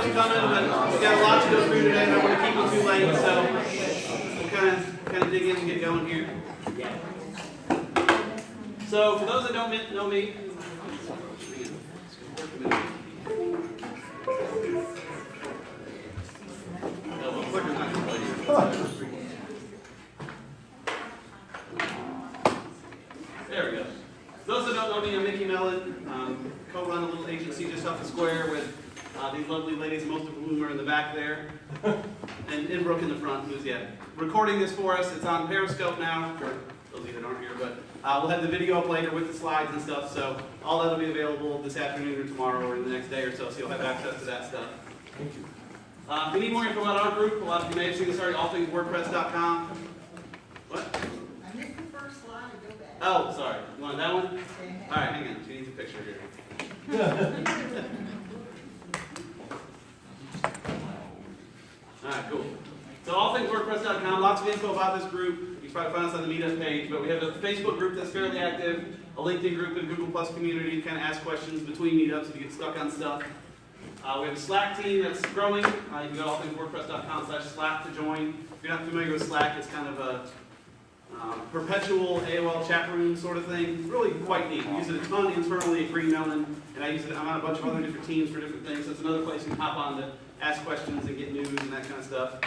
for coming, but we've got a lot to go through today, and I don't want to keep you too late, so we'll kind of dig in and get going here. So, for those that don't know me, there we go. Those that don't know me, I'm Mickey Mellon. Co-run a little agency just off the square with these lovely ladies, most of whom are in the back there, and Brooke in the front, who's recording this for us. It's on Periscope now, for those of you that aren't here, but we'll have the video up later with the slides and stuff, so all that'll be available this afternoon or tomorrow or in the next day or so you'll have access to that stuff. Thank you. If you need more info about our group, a lot of you may have seen this already, allthingswordpress.com. What? I missed the first slide. Go back. Oh, sorry. You want that one? All right, hang on. She needs a picture here. All right, cool. So allthingswordpress.com, lots of info about this group. You can probably find us on the meetup page, but we have a Facebook group that's fairly active, a LinkedIn group and Google Plus community to kind of ask questions between meetups if you get stuck on stuff. We have a Slack team that's growing. You can go to allthingswordpress.com/Slack to join. If you're not familiar with Slack, it's kind of a perpetual AOL chat room sort of thing. It's really quite neat. We use it a ton internally at Green Mellon, and I'm on a bunch of other different teams for different things. So it's another place you can hop on to ask questions and get news and that kind of stuff.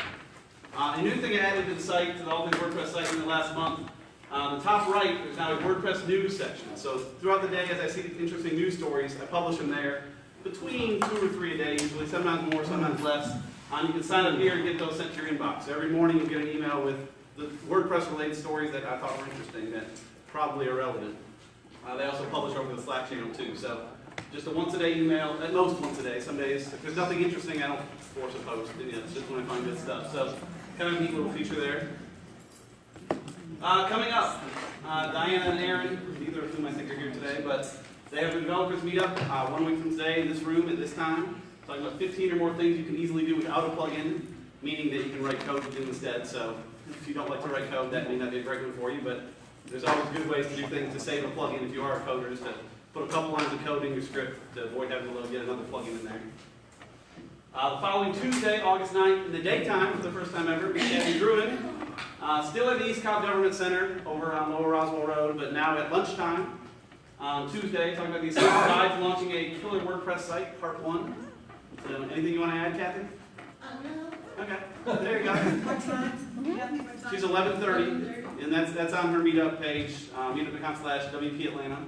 A new thing I added to the site, to the All Things WordPress site in the last month, the top right, there's now a WordPress news section. So throughout the day, as I see interesting news stories, I publish them there. Between 2 or 3 a day, usually, sometimes more, sometimes less. You can sign up here and get those sent to your inbox. So every morning you'll get an email with the WordPress-related stories that I thought were interesting that probably are relevant. They also publish over the Slack channel too. So just a once-a-day email, at most once a day. Some days, if there's nothing interesting, I don't force a post. It's just when I find good stuff. So kind of a neat little feature there. Coming up, Diana and Aaron, neither of whom I think are here today, but they have a developers meetup 1 week from today in this room at this time. Talking about 15 or more things you can easily do without a plugin, meaning that you can write code with it instead. So if you don't like to write code, that may not be a great one for you, but there's always good ways to do things to save a plugin if you are a coder, just to put a couple lines of code in your script to avoid having to load yet another plugin in there. The following Tuesday, August 9th, in the daytime, for the first time ever, Kathy Druin, still at the East Cobb Government Center over on Lower Roswell Road, but now at lunchtime. Tuesday, talking about these guides launching a killer WordPress site, part 1. So, anything you want to add, Kathy? No. Okay, there you go. What time? She's 11:30, and that's on her meetup page, meetup.com/WP Atlanta.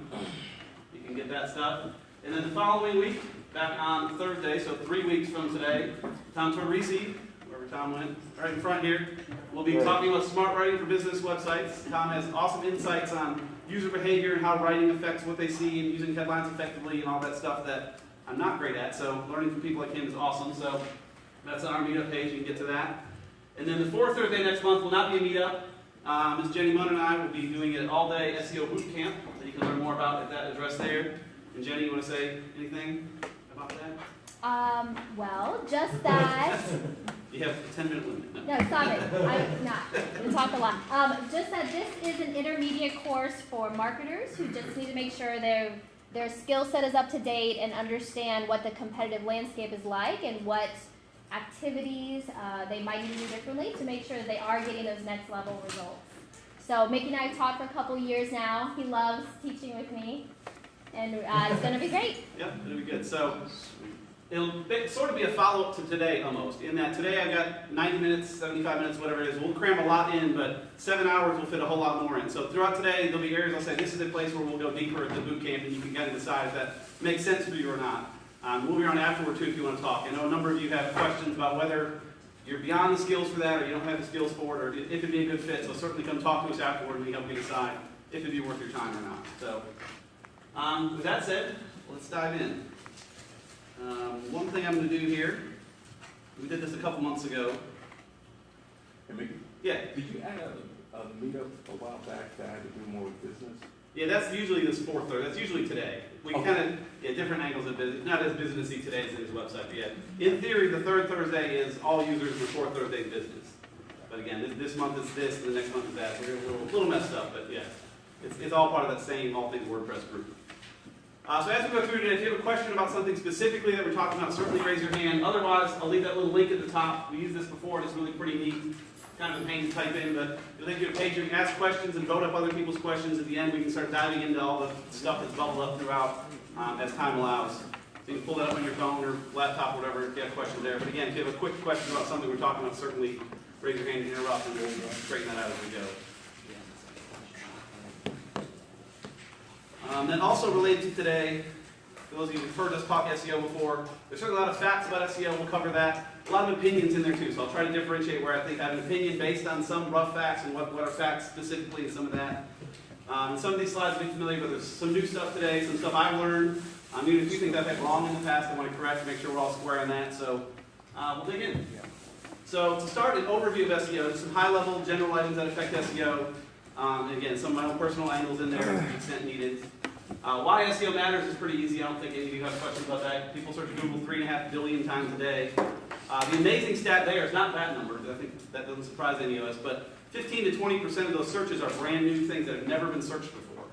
You can get that stuff. And then the following week, back on Thursday, so 3 weeks from today, Tom Torrisi, wherever Tom went, right in front here, we'll be talking about smart writing for business websites. Tom has awesome insights on user behavior and how writing affects what they see and using headlines effectively and all that stuff that I'm not great at. So learning from people like him is awesome. So that's on our meetup page. You can get to that. And then the fourth Thursday next month will not be a meetup. Ms. Jenny Munn and I will be doing an all-day SEO boot camp that you can learn more about at that address there. And Jenny, you want to say anything about that? Well, just that. You have a 10-minute limit. No, stop it. I'm not. We talk a lot. Just that this is an intermediate course for marketers who just need to make sure their skill set is up to date and understand what the competitive landscape is like and what activities they might need to do differently to make sure that they are getting those next level results. So Mickey and I have taught for a couple years now. He loves teaching with me, and it's going to be great. Yep, it'll be good. So it'll sort of be a follow-up to today almost, in that today I've got 90 minutes, 75 minutes, whatever it is. We'll cram a lot in, but 7 hours will fit a whole lot more in. So throughout today, there'll be areas I'll say, this is a place where we'll go deeper at the boot camp, and you can kind of decide if that makes sense for you or not. We'll be around afterward, too, if you want to talk. I know a number of you have questions about whether you're beyond the skills for that, or you don't have the skills for it, or if it'd be a good fit. So certainly come talk to us afterward, and we help you decide if it'd be worth your time or not. So with that said, let's dive in. One thing I'm going to do here, we did this a couple months ago. Hey, Mickey, Yeah. did you add a meetup a while back that had to do more with business? Yeah, that's usually this fourth Thursday. That's usually today. We kind of, different angles of business. Not as businessy today as in his website, but yeah. In theory, the third Thursday is all users, and the fourth Thursday is business. But again, this month is this, and the next month is that. We're a little messed up, but yeah. It's all part of that same All Things WordPress group. So as we go through today, if you have a question about something specifically that we're talking about, certainly raise your hand. Otherwise, I'll leave that little link at the top. We used this before. It's really pretty neat. Kind of a pain to type in, but you'll link to a page where you can ask questions and vote up other people's questions. At the end, we can start diving into all the stuff that's bubbled up throughout as time allows. So you can pull that up on your phone or laptop or whatever if you have questions there. But again, if you have a quick question about something we're talking about, certainly raise your hand and interrupt, and we'll straighten that out as we go. Then also related to today, for those of you who've heard us talk SEO before, there's certainly a lot of facts about SEO, we'll cover that. A lot of opinions in there too, so I'll try to differentiate where I think I have an opinion based on some rough facts and what are facts specifically and some of that. And some of these slides will be familiar, but there's some new stuff today, some stuff I've learned. Even a few things I've had wrong in the past, I want to correct to make sure we're all square on that, so we'll dig in. So to start, an overview of SEO, just some high-level general items that affect SEO. And again, some of my own personal angles in there to the extent needed. Why SEO matters is pretty easy. I don't think any of you have questions about that. People search Google 3.5 billion times a day. The amazing stat there is not that number, because I think that doesn't surprise any of us, but 15 to 20% of those searches are brand new things that have never been searched before.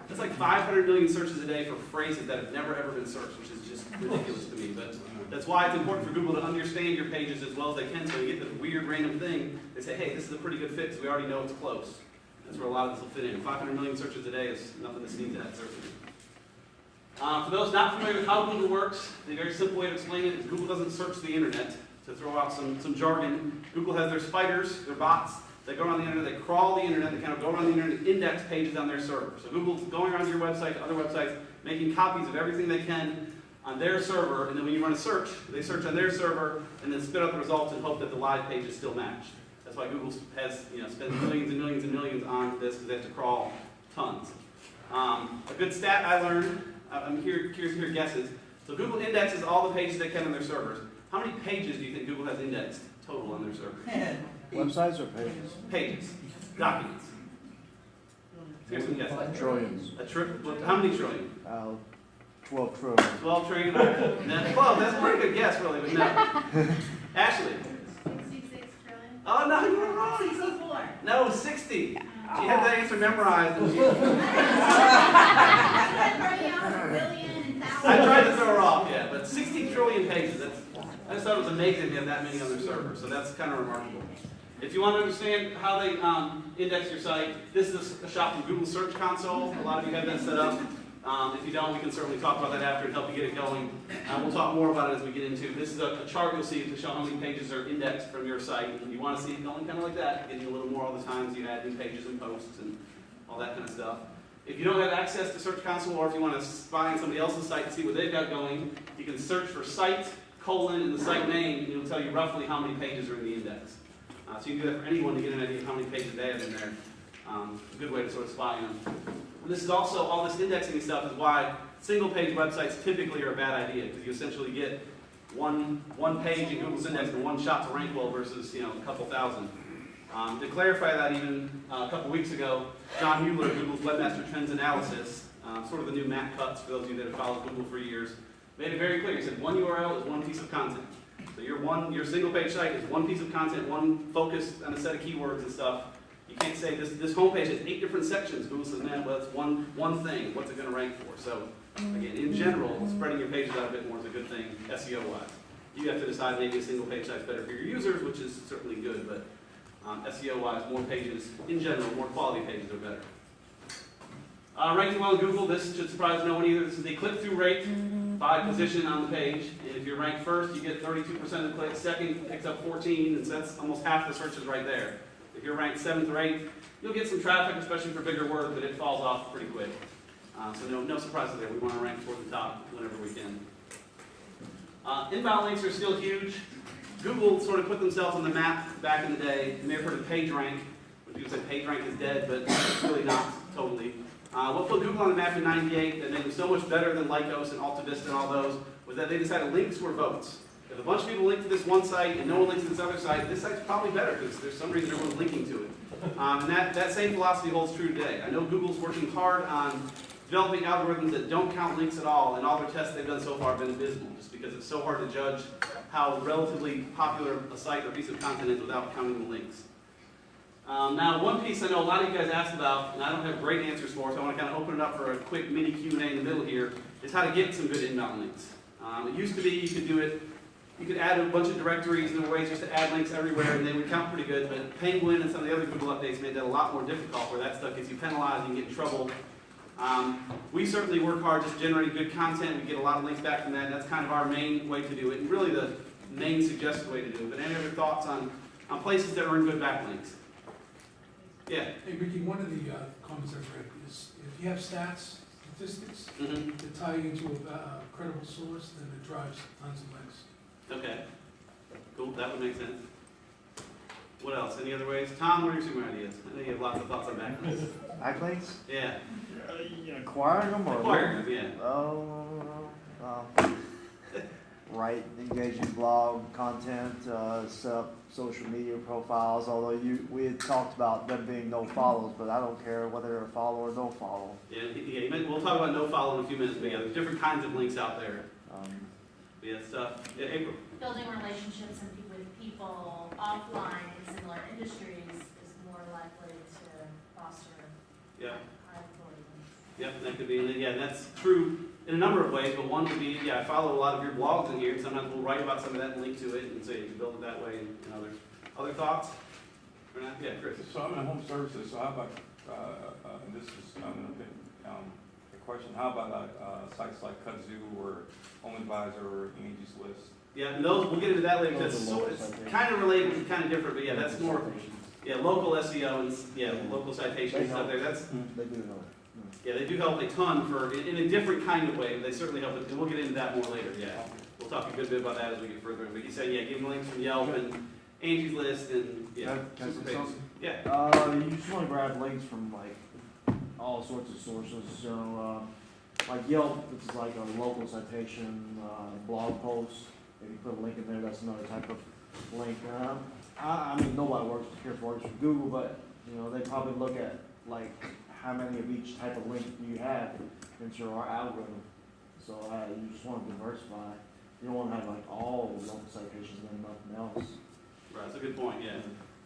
That's like 500 million searches a day for phrases that have never ever been searched, which is just ridiculous to me. But that's why it's important for Google to understand your pages as well as they can, so you get this weird random thing. They say, hey, this is a pretty good fit, so we already know it's close. That's where a lot of this will fit in. 500 million searches a day is nothing to sneeze at, certainly. For those not familiar with how Google works, the very simple way to explain it is Google doesn't search the internet. To throw out some jargon, Google has their spiders, their bots, that go around the internet, they crawl the internet, they kind of go around the internet and index pages on their server. So Google's going around your website to other websites, making copies of everything they can on their server, and then when you run a search, they search on their server and then spit out the results and hope that the live pages still match. That's why Google has spent millions and millions and millions on this, because they have to crawl tons. A good stat I learned, I'm curious to hear guesses. So Google indexes all the pages they can on their servers. How many pages do you think Google has indexed total on their server? Websites or pages? Pages. Documents. Here's some guesses. Trillions. How many trillion? 12 trillion. 12 trillion? No, 12, that's a pretty good guess, really, but no. Ashley? 66 trillion? Oh, no, you were wrong. 64. No, 60. She had that answer memorized. And I tried to throw her off, yeah, but 60 trillion pages. I just thought it was amazing to have that many on their server, so that's kind of remarkable. If you want to understand how they index your site, this is a shot from Google Search Console. A lot of you have that set up. If you don't, we can certainly talk about that after and help you get it going. We'll talk more about it as we get into. This is a chart you'll see to show how many pages are indexed from your site. And you want to see it going kind of like that, getting a little more all the time as you add new pages and posts and all that kind of stuff. If you don't have access to Search Console, or if you want to spy on somebody else's site and see what they've got going, you can search for site, and the site name, and it'll tell you roughly how many pages are in the index. So you can do that for anyone to get an idea of how many pages they have in there. A good way to sort of spy on them. And this is also, all this indexing stuff is why single-page websites typically are a bad idea, because you essentially get one page in Google's index and one shot to rank well versus a couple thousand. To clarify that, even a couple weeks ago, John Mueller, Google's Webmaster Trends Analysis, sort of the new Matt Cutts for those of you that have followed Google for years, made it very clear. He said one URL is one piece of content. So your single-page site is one piece of content, one focus on a set of keywords and stuff. You can't say this homepage has 8 different sections. Google says, man, well, it's one thing. What's it going to rank for? So, again, in general, spreading your pages out a bit more is a good thing, SEO-wise. You have to decide maybe a single-page site is better for your users, which is certainly good, but SEO-wise, more pages, in general, more quality pages are better. Ranking well in Google, this should surprise no one either. This is the click-through rate by position on the page. And if you're ranked first, you get 32% of the clicks. Second picks up 14, and so that's almost half the searches right there. If you're ranked 7th or 8th, you'll get some traffic, especially for bigger words, but it falls off pretty quick. So no surprises there. We want to rank toward the top whenever we can. Inbound links are still huge. Google sort of put themselves on the map back in the day. You may have heard of PageRank. People say PageRank is dead, but it's really not totally. What put Google on the map in '98 that made them so much better than Lycos and AltaVista and all those was that they decided links were votes. If a bunch of people link to this one site and no one links to this other site, this site's probably better because there's some reason everyone's linking to it. And that same philosophy holds true today. I know Google's working hard on developing algorithms that don't count links at all, and all their tests they've done so far have been abysmal, just because it's so hard to judge how relatively popular a site or piece of content is without counting the links. Now, one piece I know a lot of you guys asked about, and I don't have great answers for, so I want to kind of open it up for a quick mini Q&A in the middle here, is how to get some good inbound links. It used to be you could do it, you could add a bunch of directories, and there were ways just to add links everywhere, and they would count pretty good, but Penguin and some of the other Google updates made that a lot more difficult, where that stuff gets you penalized and you get in trouble. We certainly work hard just generating good content. We get a lot of links back from that, and that's kind of our main way to do it, and really the main suggested way to do it. But any other thoughts on places that earn good backlinks? Yeah. Hey, Ricky, one of the comments I've read is if you have stats, statistics, that tie you into a credible source, then it drives tons of links. Okay. Cool, that would make sense. What else? Any other ways? Tom, what are your super ideas? I know you have lots of thoughts on backlinks. Backlinks? Yeah. Acquiring them or? Acquiring them, yeah. Write engaging blog content, set up social media profiles, although we had talked about them being no follows, but I don't care whether they're a follow or no follow. Yeah, we'll talk about no follow in a few minutes, but yeah, there's different kinds of links out there. Yeah, stuff. Yeah, April. Building relationships with people offline in similar industries is more likely to foster Yeah. high authority links. Yep, that could be, yeah, that's true in a number of ways, but one would be, yeah, I follow a lot of your blogs in here, and sometimes we'll write about some of that and link to it, and so you can build it that way, and others. Other thoughts? Or not? Yeah, Chris. So I'm in home services, so how about, and this is, a question, how about, sites like Kudzu or Home Advisor or Angie's List? Yeah, and those, we'll get into that later, because Those are it's local kind of related and kind of different, but yeah, that's more, yeah, local SEO and, yeah, local citations stuff there, that's, They do know. yeah, they do help a ton in a different kind of way, but they certainly help, and we'll get into that more later, yeah. We'll talk a good bit about that as we get further in, but you said, yeah, give them links from Yelp and Angie's List and, yeah. Can I super say pages. something? Yeah, You just want to grab links from like all sorts of sources. So, like Yelp, this is like a local citation, blog post. If you put a link in there, that's another type of link. I mean, nobody works for Google, but you know they probably look at like how many of each type of link you have into our algorithm. So you just want to diversify. You don't want to have like all local citations and nothing else. right, that's a good point, yeah.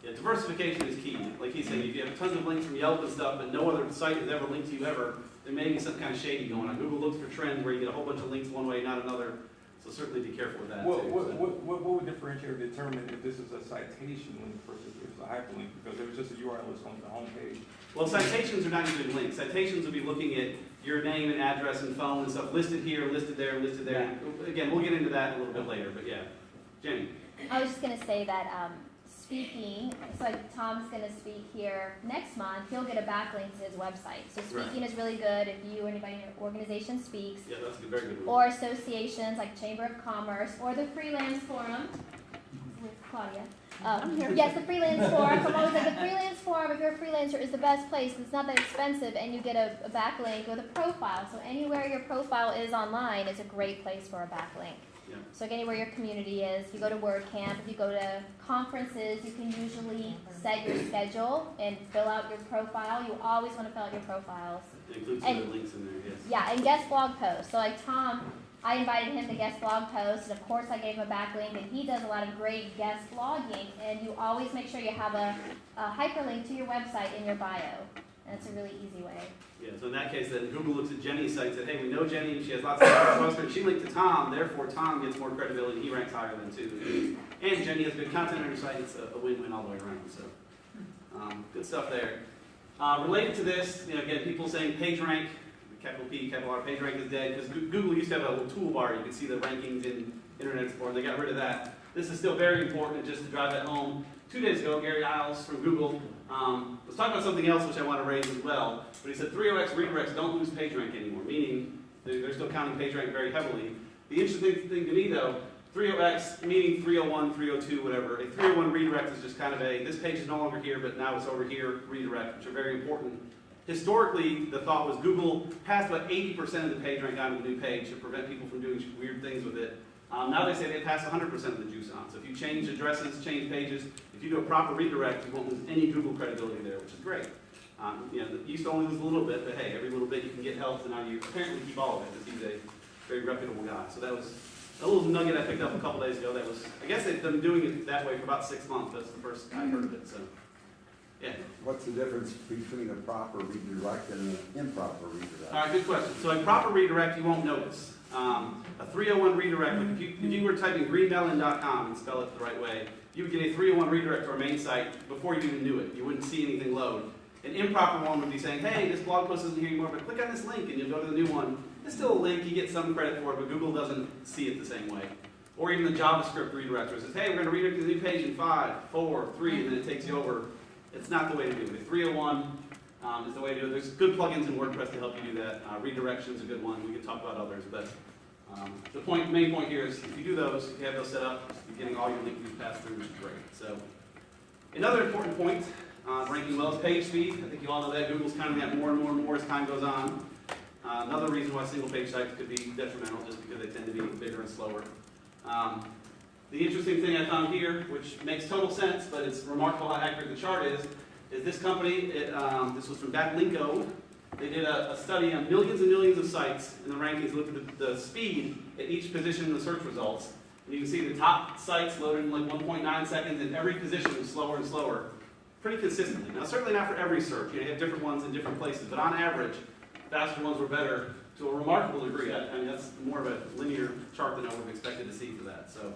Yeah, diversification is key. Like he said, if you have tons of links from Yelp and stuff, but no other site has ever linked to you ever, there may be some kind of shady going on. Google looks for trends where you get a whole bunch of links one way, not another. So certainly be careful with that too. What would differentiate or determine if this is a citation link versus if it's a hyperlink? Because if it's just a URL that's on the home page. Well, citations are not usually links. Citations will be looking at your name and address and phone and stuff listed here, listed there, listed there. Again, we'll get into that a little bit later, but yeah. Jenny. I was just gonna say that, speaking, so like Tom's gonna speak here next month, he'll get a backlink to his website. So speaking is really good if you or anybody in your organization speaks. Yeah, that's a very good one. Or associations like Chamber of Commerce, or the Freelance Forum with Claudia. Yes, the Freelance Forum. I'm always like, the Freelance Forum, if you're a freelancer, is the best place. It's not that expensive, and you get a backlink with a profile. So anywhere your profile is online is a great place for a backlink. Yeah. So anywhere your community is, if you go to WordCamp, if you go to conferences, you can usually set your schedule and fill out your profile. You always want to fill out your profiles. It includes some of the links in there, yes. Yeah, and guest blog posts. So like Tom, I invited him to guest blog posts, and of course I gave him a backlink, and he does a lot of great guest blogging, and you always make sure you have a hyperlink to your website in your bio. And it's a really easy way. Yeah, so in that case, then Google looks at Jenny's site and said, hey, we know Jenny, she has lots of trust her. She linked to Tom, therefore Tom gets more credibility, he ranks higher than too. And Jenny has good content on her site, it's a win-win all the way around, so. Good stuff there. Related to this, you know, again, people saying PageRank, capital P, capital R, PageRank is dead, because Google used to have a little toolbar, you could see the rankings in Internet Explorer, and they got rid of that. This is still very important, just to drive that home. 2 days ago, Gary Isles from Google was talking about something else which I want to raise as well, but he said 3OX redirects don't lose PageRank anymore, meaning they're still counting PageRank very heavily. The interesting thing to me though, 3OX meaning 301, 302, whatever. A 301 redirect is just kind of this page is no longer here, but now it's over here, redirect, which are very important. Historically, the thought was Google passed about 80% of the PageRank onto the new page to prevent people from doing weird things with it. Now they say they pass 100% of the juice on. So if you change addresses, change pages, if you do a proper redirect, you won't lose any Google credibility there, which is great. You know, you used to only lose a little bit, but hey, every little bit you can get help, and now you apparently keep all of it, because he's a very reputable guy. So that was a little nugget I picked up a couple days ago. That was, I guess they've been doing it that way for about 6 months. That's the first I heard of it. So, Yeah. What's the difference between a proper redirect and an improper redirect? All right, good question. So a proper redirect you won't notice. A 301 redirect, like if you were typing greenmelon.com and spell it the right way, you would get a 301 redirect to our main site before you even knew it. You wouldn't see anything load. An improper one would be saying, hey, this blog post isn't here anymore, but click on this link and you'll go to the new one. It's still a link, you get some credit for it, but Google doesn't see it the same way. Or even the JavaScript redirect where it says, hey, we're going to redirect to the new page in 5, 4, 3, and then it takes you over. It's not the way to do it. 301 is the way to do it. There's good plugins in WordPress to help you do that. Redirection is a good one. We can talk about others, but the main point here is if you do those, if you have those set up, you're getting all your link views passed through, which is great. So another important point, ranking well is page speed. I think you all know that. Google's counting that more and more and more as time goes on. Another reason why single page sites could be detrimental just because they tend to be bigger and slower. The interesting thing I found here, which makes total sense, but it's remarkable how accurate the chart is this company, this was from Backlinko. They did a study on millions and millions of sites in the rankings, looked at the speed at each position in the search results. And you can see the top sites loaded in like 1.9 seconds, and every position was slower and slower, pretty consistently. Now, certainly not for every search. You have different ones in different places, but on average, faster ones were better to a remarkable degree. I mean, that's more of a linear chart than I would have expected to see for that. So,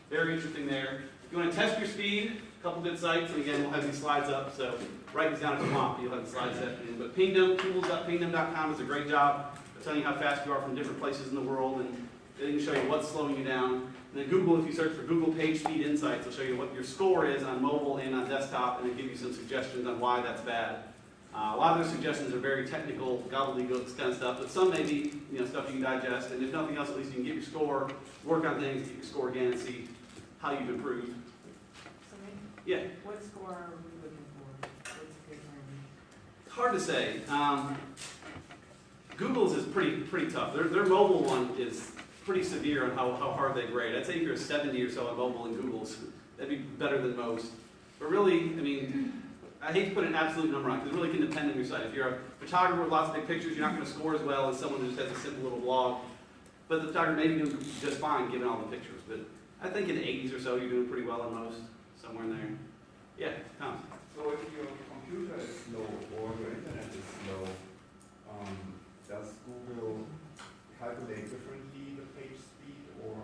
very interesting there. If you want to test your speed, a couple good sites, and again, we'll have these slides up, so write these down if you want, you'll have the slides set in. But Pingdom, tools.pingdom.com does a great job of telling you how fast you are from different places in the world, and they can show you what's slowing you down. And then Google, if you search for Google Pagespeed Insights, it'll show you what your score is on mobile and on desktop, and it'll give you some suggestions on why that's bad. A lot of those suggestions are very technical, gobbledygook kind of stuff, but some may be stuff you can digest, and if nothing else, at least you can get your score, work on things, get your score again, and see how you've improved. So maybe, Yeah, what score are we looking for? What's a good range? it's hard to say. Google's is pretty tough. Their mobile one is pretty severe on how hard they grade. I'd say if you're a 70 or so on mobile in Google's, that'd be better than most. But really, I mean, I hate to put an absolute number on it, because it really can depend on your site. If you're a photographer with lots of big pictures, you're not going to score as well as someone who just has a simple little blog. But the photographer may be doing just fine given all the pictures. But I think in the 80s or so, you're doing pretty well on most, somewhere in there. Yeah, Tom. So if your computer is slow or your internet is slow, does Google calculate differently the page speed, or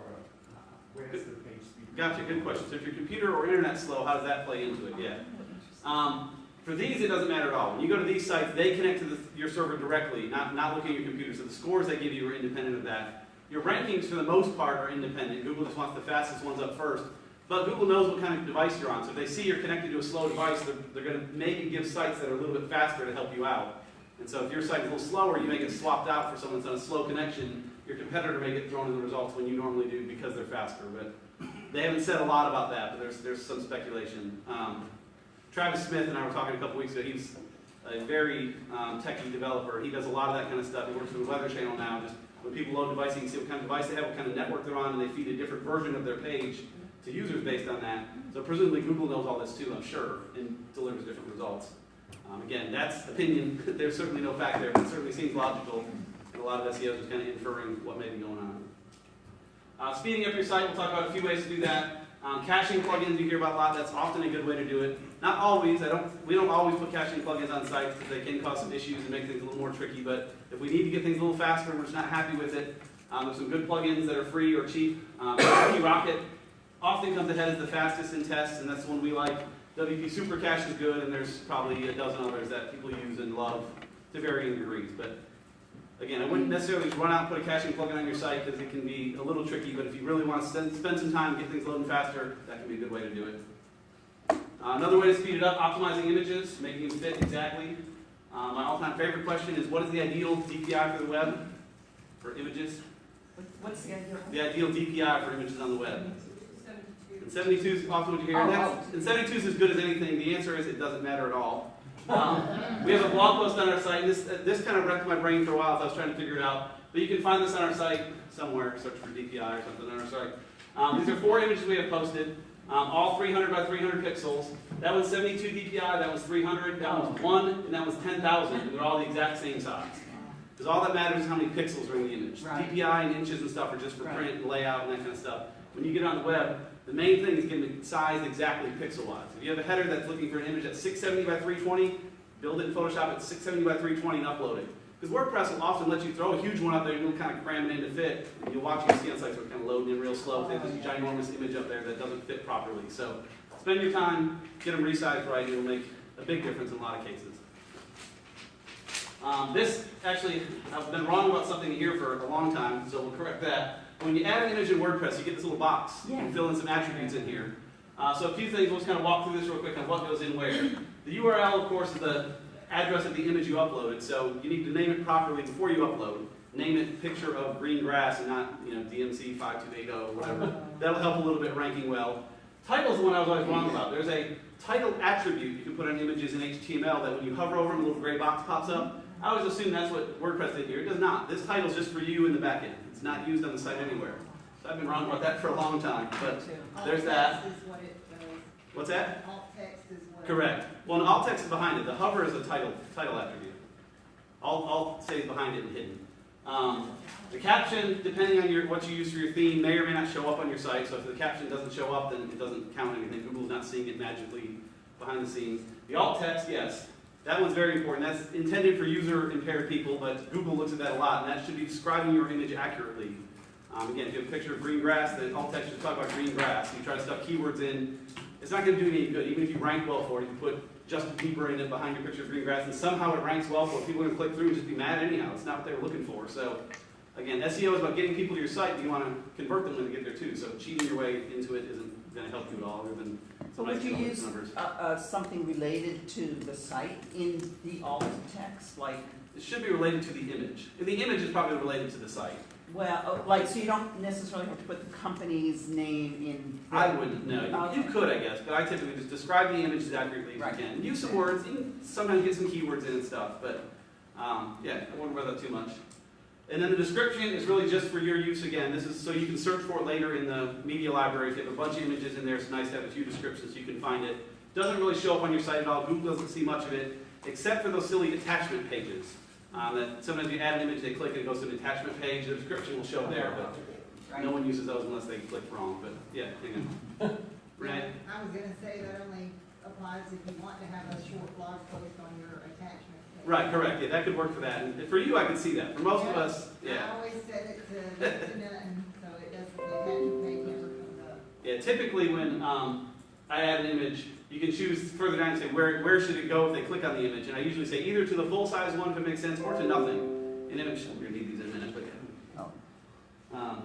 where's the page speed? Gotcha, good question. So if your computer or internet's slow, how does that play into it? Yeah. For these, it doesn't matter at all. When you go to these sites, they connect to your server directly, not looking at your computer. So the scores they give you are independent of that. Your rankings, for the most part, are independent. Google just wants the fastest ones up first. But Google knows what kind of device you're on. So if they see you're connected to a slow device, they're going to maybe give sites that are a little bit faster to help you out. And so if your site's a little slower, you may get swapped out for someone that's on a slow connection. Your competitor may get thrown in the results when you normally do because they're faster. But they haven't said a lot about that, but there's some speculation. Travis Smith and I were talking a couple weeks ago. He's a very techy developer. He does a lot of that kind of stuff. He works with the Weather Channel now. Just when people load devices, you can see what kind of device they have, what kind of network they're on, and they feed a different version of their page to users based on that. So presumably Google knows all this too, I'm sure, and delivers different results. Again, that's opinion. There's certainly no fact there, but it certainly seems logical, and a lot of SEOs are kind of inferring what may be going on. Speeding up your site, we'll talk about a few ways to do that. Caching plugins you hear about a lot, that's often a good way to do it. Not always, we don't always put caching plugins on sites because they can cause some issues and make things a little more tricky, but if we need to get things a little faster and we're just not happy with it, there's some good plugins that are free or cheap. Rocket often comes ahead as the fastest in tests, and that's the one we like. WP Super Cache is good, and there's probably a dozen others that people use and love to varying degrees. But again, I wouldn't necessarily run out and put a caching plugin on your site because it can be a little tricky, but if you really want to spend some time and get things loading faster, that can be a good way to do it. Another way to speed it up, optimizing images, making them fit exactly. My all-time favorite question is, what is the ideal DPI for the web, for images? What's the ideal? The ideal DPI for images on the web. 72 is often what you hear. And 72 is as good as anything. The answer is it doesn't matter at all. We have a blog post on our site. This kind of wrecked my brain for a while as I was trying to figure it out. But you can find this on our site somewhere. Search for DPI or something on our site. These are 4 images we have posted. All 300 by 300 pixels. That one's 72 DPI, that was 300, that one's 1, and that was 10,000. And they're all the exact same size. Because all that matters is how many pixels are in the image. Right. DPI and inches and stuff are just for print and layout and that kind of stuff. When you get on the web, the main thing is getting it sized exactly pixel-wise. If you have a header that's looking for an image that's 670 by 320, build it in Photoshop at 670 by 320 and upload it. Because WordPress will often let you throw a huge one up there and you'll kind of cram it in to fit. And you'll watch, you see on sites where it's kind of loading in real slow. There's this ginormous image up there that doesn't fit properly. So spend your time, get them resized right, it'll make a big difference in a lot of cases. This, actually, I've been wrong about something here for a long time, so we'll correct that. When you add an image in WordPress, you get this little box. You can fill in some attributes in here. So a few things, we'll just kind of walk through this real quick on what goes in where. The URL, of course, is the address of the image you uploaded, so you need to name it properly before you upload. Name it picture of green grass and not, DMC 5280 or whatever. That'll help a little bit ranking well. Title's the one I was always wrong about. There's a title attribute you can put on images in HTML that when you hover over them, a little gray box pops up. I always assume that's what WordPress did here. It does not. This title's just for you in the back end. It's not used on the site anywhere. So I've been wrong about that for a long time, but there's that. Alt text is what it does. What's that? Alt text is what. Correct. Well, an alt text is behind it. The hover is a title attribute. Alt stays behind it and hidden. The caption, depending on what you use for your theme, may or may not show up on your site. So if the caption doesn't show up, then it doesn't count anything. Google's not seeing it magically behind the scenes. The alt text, yes. That one's very important. That's intended for user-impaired people, but Google looks at that a lot, and that should be describing your image accurately. Again, if you have a picture of green grass, the alt text should talk about green grass. You try to stuff keywords in, it's not going to do any good. Even if you rank well for it, you put Justin Bieber in it behind your picture of green grass, and somehow it ranks well for it. People are going to click through and just be mad anyhow. It's not what they were looking for. So, again, SEO is about getting people to your site, but you want to convert them when they get there too. So cheating your way into it isn't going to help you at all, other than So would you use something related to the site in the alt text, like? it should be related to the image. And the image is probably related to the site. Well, like, so you don't necessarily have to put the company's name in. I wouldn't, no. Okay. You could, I guess, but I typically just describe the image as accurately as Right. you can. Use some words, you can sometimes get some keywords in and stuff, but yeah, I wouldn't worry about that too much. And then the description is really just for your use again. This is so you can search for it later in the media library. If you have a bunch of images in there, it's nice to have a few descriptions so you can find it. Doesn't really show up on your site at all. Google doesn't see much of it, except for those silly attachment pages. That sometimes you add an image, they click, and it goes to an attachment page. The description will show there, but no one uses those unless they click wrong. But yeah, hang on. Renee? I was gonna say that only applies if you want to have a short blog post on your attachment page. Right, correct. Yeah, that could work for that. And for you, I can see that. For most of us, I yeah. always set it to none, so it doesn't, the attachment page never comes up. Yeah, typically when I add an image, you can choose further down and say where should it go if they click on the image. And I usually say either to the full-size one if it makes sense, or to nothing. An image, we're going to need these in a minute, but yeah.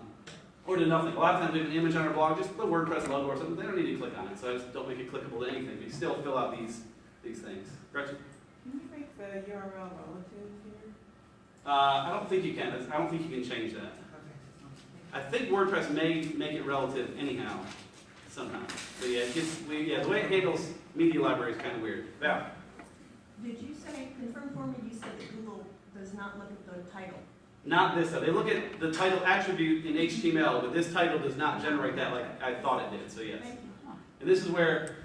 Or to nothing. A lot of times we have an image on our blog, just the WordPress logo or something. They don't need to click on it, so I just don't make it clickable to anything. But you still fill out these things. Gretchen? Can you make the URL relative here? I don't think you can. I don't think you can change that. Okay. I think WordPress may make it relative anyhow, somehow. But yeah, the way it handles media library is kind of weird. Val? Did you say, confirm for me, you said that Google does not look at the title? Not this though. They look at the title attribute in HTML, but this title does not generate that like I thought it did, so yes. Thank you. And this is where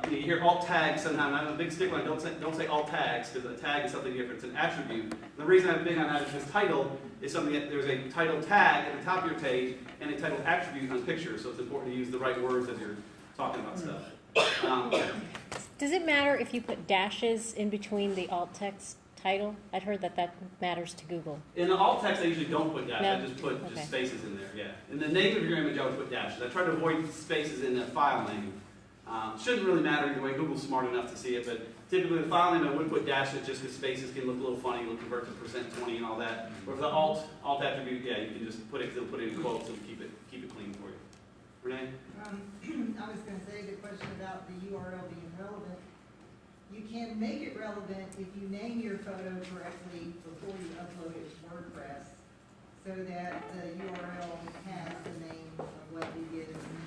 you hear alt tags sometimes. I'm a big stickler on don't say alt tags, because a tag is something different. It's an attribute. And the reason I'm big on that is because title is something that there's a title tag at the top of your page and a title attribute on pictures, so it's important to use the right words as you're talking about stuff. Does it matter if you put dashes in between the alt text title? I'd heard that matters to Google. In the alt text, I usually don't put dashes. No? I just put Okay. just spaces in there, yeah. In the name of your image, I would put dashes. I try to avoid spaces in the file name. Shouldn't really matter either way. Google's smart enough to see it, but typically the file name, I would put dashes just because spaces can look a little funny. It'll convert to %20 and all that. Or for the alt attribute, yeah, you can just put it, they'll put it in quotes and keep it clean for you. Renee? I was gonna say the question about the URL being relevant. You can make it relevant if you name your photo correctly before you upload it to WordPress, so that the URL has the name of what you did in a minute.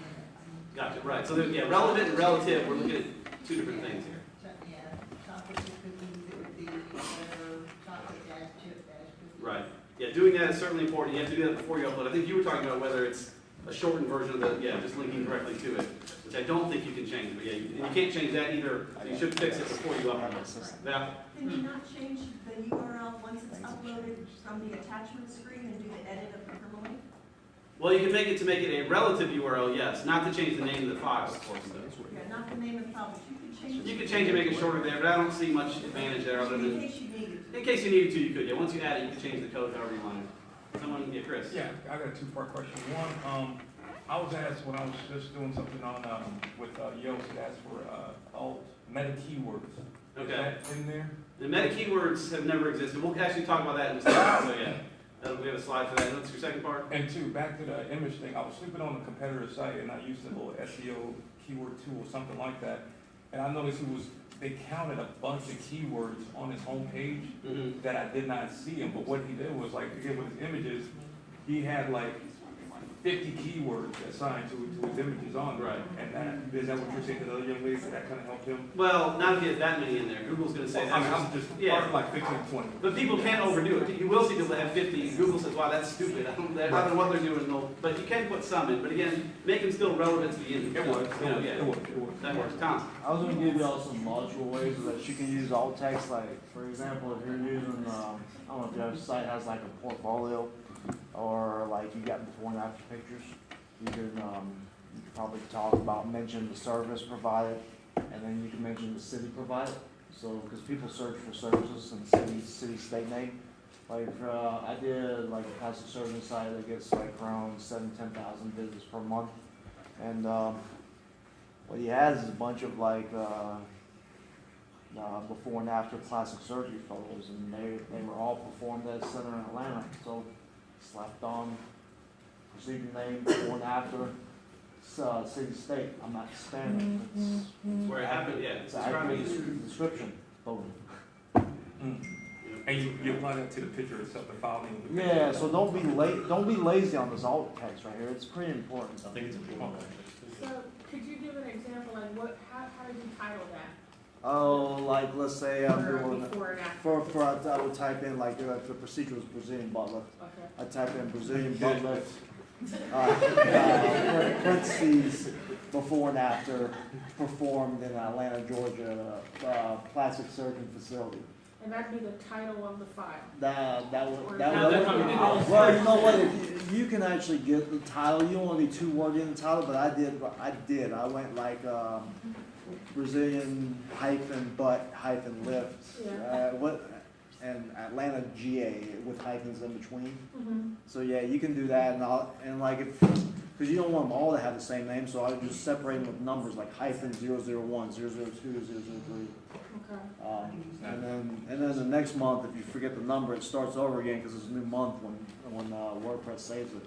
Gotcha, right. So yeah, relevant and relative, we're looking at two different things here. Yeah, chocolate chip cookies, it would be whatever, chocolate dash chip dash cookies. Right. Yeah, doing that is certainly important. You have to do that before you upload. I think you were talking about whether it's a shortened version of just linking directly to it, which I don't think you can change. But yeah, you can't change that either. So you should fix it before you upload. Val? Can you not change the URL once it's uploaded from the attachment screen and do the edit of the hyperlink? Well, you can make it a relative URL, yes, not to change the name of the file, of course. Though. Yeah, not the name of the file, but you could change. You could change it, make it shorter there, but I don't see much advantage there other In than, case you needed to. in case you needed to, you could. Yeah, once you add it, you can change the code however you want it. Someone, yeah, Chris. Yeah, I got a two-part question. One, I was asked when I was just doing something on, with, Yoast, it asked for, alt meta keywords. Okay. Is that in there? The meta keywords have never existed. We'll actually talk about that in a second, so yeah. We have a slide for that. What's your second part? And two, back to the image thing, I was sleeping on a competitor site and I used a little SEO keyword tool or something like that. And I noticed they counted a bunch of keywords on his homepage Mm-hmm. that I did not see him. But what he did was like, again, with his images, he had like 50 keywords assigned to his images on there. Right. And is that what you're saying to the other young lady, that kind of helped him? Well, not if you have that many in there. Google's going to say I mean, that. I'm just, Yeah. like 15, 20. But people can't overdo it. You will see people that have 50. Google says, wow, that's stupid. I don't know what they're doing. But you can put some in. But again, make them still relevant to the image. It works. You know, yeah. It works. That works. Tom. I was gonna give y'all some logical ways that you can use alt text, like, for example, if you're using, I don't know if your site has like a portfolio, or like you got before and after pictures, you could probably talk about, mention the service provided, and then you can mention the city provided. So, because people search for services and city, state name. Like, I did like a plastic surgeon site that gets like around 10,000 visits per month. And what he has is a bunch of like before and after plastic surgery photos, and they were all performed at a center in Atlanta. So slapped on procedure name, before and after, city, state. I'm not spamming. It's where it happened, yeah. It's an accurate description. Boom. And you apply that to the picture itself, the file name. of the picture. Yeah, so don't be lazy on this alt text right here. It's pretty important. I think it's important. So, could you give an example, like how did you title that? Oh, like let's say I'm Or doing before and after? I would type in like the procedure was Brazilian butt lift. Okay. I type in Brazilian butt lift. Parentheses before and after performed in Atlanta, Georgia, plastic surgeon facility. And that'd be the title of the file. That Or- would. Well, you know what? If you can actually get the title. You only need 2 words in the title, but I did. I went like Brazilian butt lift. Yeah. And Atlanta GA with hyphens in between. Mm-hmm. So yeah, you can do that, and like if, because you don't want them all to have the same name, so I would just separate them with numbers like hyphen 001, 002, 003. Okay. And then the next month, if you forget the number, it starts over again because it's a new month when WordPress saves it.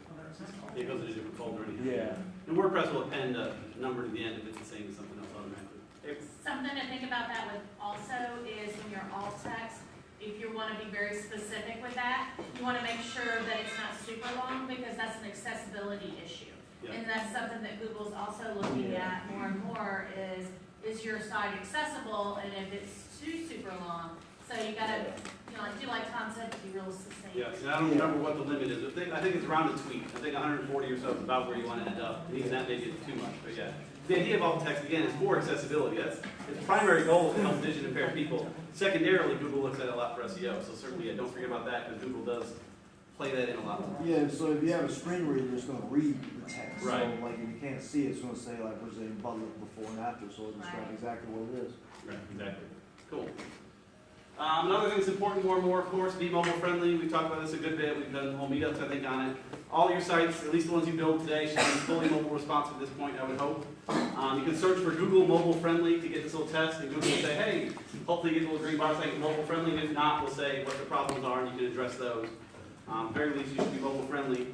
It goes in a different folder. Yeah. And WordPress will append a number to the end if it's the same as something else automatically. Something to think about that with also is when you're alt text, if you want to be very specific with that, you want to make sure that it's not super long because that's an accessibility issue. Yeah. And that's something that Google's also looking at more and more is your site accessible, and if it's too super long, so you gotta, do like Tom said, be real succinct. Yeah, and I don't remember what the limit is. I think it's around a tweet. I think 140 or so is about where you want to end up. And even that may be too much, but yeah. The idea of alt text, again, is for accessibility. That's its primary goal, to help vision impaired people. Secondarily, Google looks at it a lot for SEO, so certainly don't forget about that, because Google does play that in a lot. Yeah, so if you have a screen reader, it's going to read the text. Right. So like if you can't see it, it's going to say like Brazilian butt lift before and after, so it'll describe Right. exactly what it is. Right, exactly. Cool. Another thing that's important more and more, of course, be mobile friendly. We've talked about this a good bit. We've done whole meetups, I think, on it. All your sites, at least the ones you build today, should be fully mobile responsive at this point, I would hope. You can search for Google mobile friendly to get this little test, and Google will say, hey, hopefully you get a little green box saying mobile friendly, and if not, we'll say what the problems are, and you can address those. Very least, you should be mobile friendly.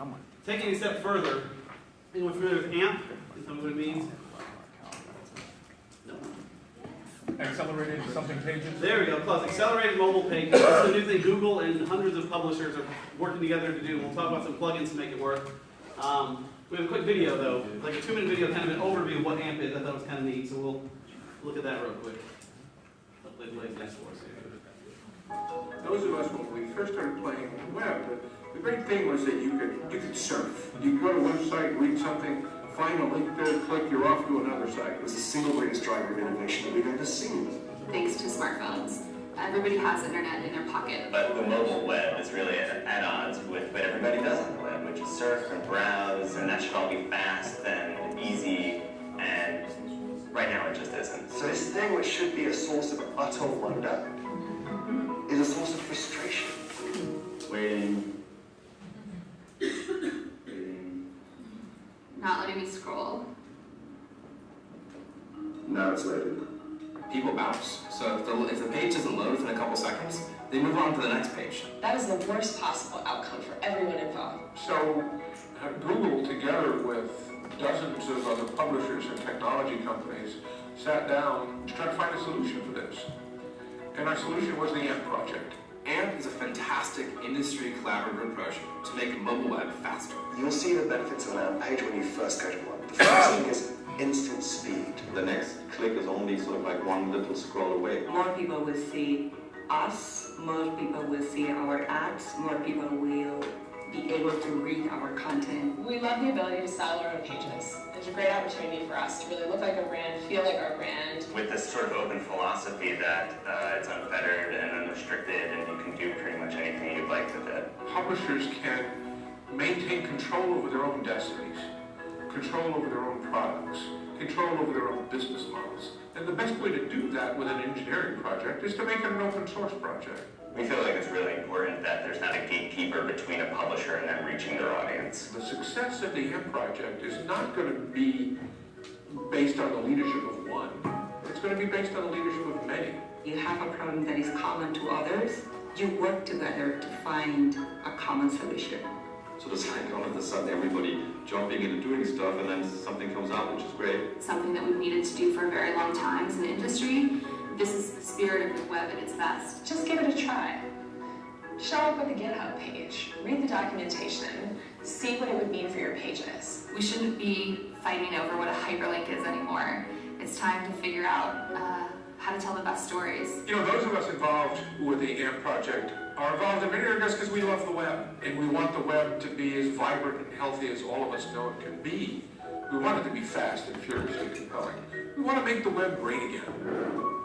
Taking it a step further, anyone familiar with AMP? Tell me what it means. No. Accelerated something pages? There we go, plus accelerated mobile pages. This is a new thing Google and hundreds of publishers are working together to do. We'll talk about some plugins to make it work. We have a quick video though, like a 2-minute video, kind of an overview of what AMP is. I thought it was kind of neat, so we'll look at that real quick. Hopefully it plays nice for us here. Those of us, when we first started playing on the web, the great thing was that you could surf. You go to a website, read something, find a link there, click, you're off to another site. It was the single greatest driver of innovation that we've ever seen. Thanks to smartphones. Everybody has internet in their pocket. But the mobile web is really at odds with what everybody does on the web, which is surf and browse, and that should all be fast and easy, and right now it just isn't. So this thing which should be a source of utter wonder is a source of frustration. Waiting. Not letting me scroll. Now it's loaded. People bounce. So if the page doesn't load within a couple seconds, they move on to the next page. That is the worst possible outcome for everyone involved. So Google, together with dozens of other publishers and technology companies, sat down to try to find a solution for this. And our solution was the AMP project. AMP is a fantastic industry collaborative approach to make a mobile web faster. You'll see the benefits of an AMP page when you first go to one. The first thing is instant speed. The next click is only sort of like one little scroll away. More people will see us, more people will see our ads, more people will be able to read our content. We love the ability to style our own pages. It's a great opportunity for us to really look like our brand, feel like our brand. With this sort of open philosophy that it's unfettered and unrestricted and you can do pretty much anything you'd like with it. Publishers can maintain control over their own destinies, control over their own products, control over their own business models. And the best way to do that with an engineering project is to make it an open source project. We feel like it's really important that there's not a gatekeeper between a publisher and them reaching their audience. The success of the AMP project is not going to be based on the leadership of one. It's going to be based on the leadership of many. You have a problem that is common to others, you work together to find a common solution. So it's like all of a sudden everybody jumping into doing stuff and then something comes out, which is great. Something that we've needed to do for a very long time as an industry. This is the spirit of the web at its best. Just give it a try. Show up with a GitHub page, read the documentation, see what it would mean for your pages. We shouldn't be fighting over what a hyperlink is anymore. It's time to figure out how to tell the best stories. You know, those of us involved with the AMP project are involved in many areas because we love the web. And we want the web to be as vibrant and healthy as all of us know it can be. We want it to be fast and furious and compelling. We want to make the web great again.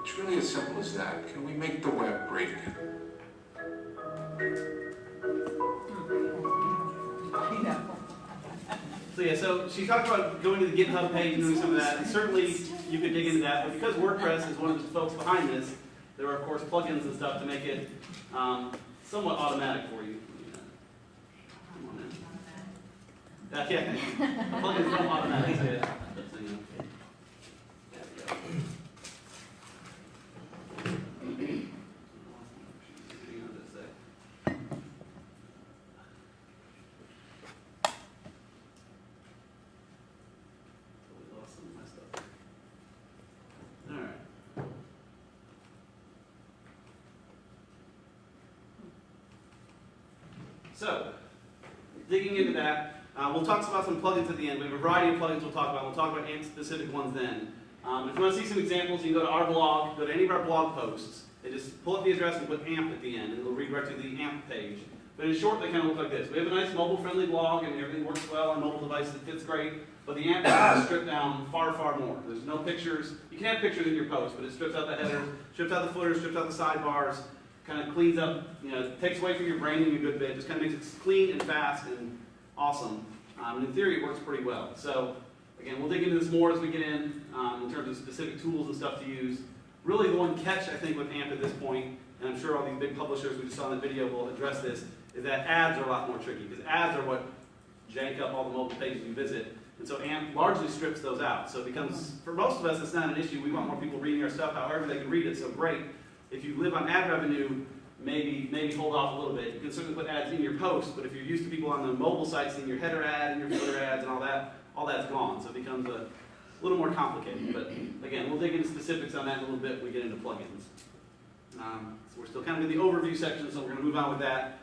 It's really as simple as that. Can we make the web great again? So yeah, so she talked about going to the GitHub page and doing some of that, and certainly you could dig into that, but because WordPress is one of the folks behind this, there are of course plugins and stuff to make it somewhat automatic for you. Come on in. Yeah, the plugins don't automatic, so yeah. So, you know. There we go. Hang on just a sec. Totally lost some of my stuff. All right. So, digging into that, we'll talk about some plugins at the end. We have a variety of plugins we'll talk about. We'll talk about AMP-specific ones then. If you want to see some examples, you can go to our blog, go to any of our blog posts, and just pull up the address and put AMP at the end, and it'll redirect to the AMP page. But in short, they kind of look like this. We have a nice mobile-friendly blog, and everything works well on mobile devices. It fits great, but the AMP is stripped down far, far more. There's no pictures. You can have pictures in your post, but it strips out the headers, strips out the footers, strips out the sidebars, kind of cleans up, you know, takes away from your branding a good bit, just kind of makes it clean and fast and awesome. And in theory, it works pretty well. So, again, we'll dig into this more as we get in terms of specific tools and stuff to use. Really, the one catch, I think, with AMP at this point, and I'm sure all these big publishers we just saw in the video will address this, is that ads are a lot more tricky, because ads are what jank up all the mobile pages you visit. And so AMP largely strips those out. So it becomes, for most of us, it's not an issue. We want more people reading our stuff, however they can read it, so great. If you live on ad revenue, maybe hold off a little bit. You can certainly put ads in your post, but if you're used to people on the mobile sites seeing your header ad and your footer ads and all that's gone. So it becomes a little more complicated. But again, we'll dig into specifics on that in a little bit when we get into plugins. So we're still kind of in the overview section, so we're going to move on with that.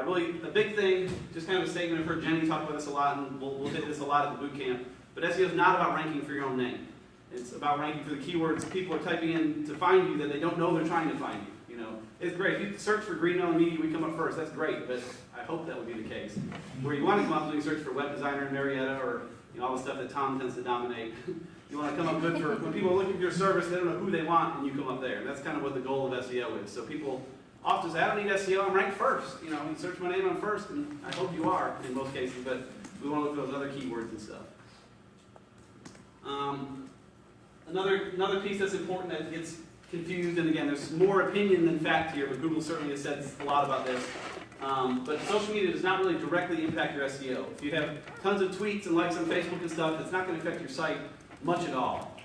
Really, a big thing, just kind of a statement, I've heard Jenny talk about this a lot, and we'll hit this a lot at the boot camp, but SEO is not about ranking for your own name. It's about ranking for the keywords people are typing in to find you that they don't know they're trying to find you. You know, it's great. If you search for green melon media, we come up first. That's great, but I hope that would be the case. Where you want to come up, you search for web designer and Marietta, or all the stuff that Tom tends to dominate. You You want to come up good for, when people are looking for your service, they don't know who they want, and you come up there. And that's kind of what the goal of SEO is. So people often say, I don't need SEO, I'm ranked first. You know, you search my name, I'm first, and I hope you are in most cases, but we want to look at those other keywords and stuff. Another piece that's important that gets confused, and again, there's more opinion than fact here, but Google certainly has said a lot about this. But social media does not really directly impact your SEO. If you have tons of tweets and likes on Facebook and stuff, it's not going to affect your site much at all.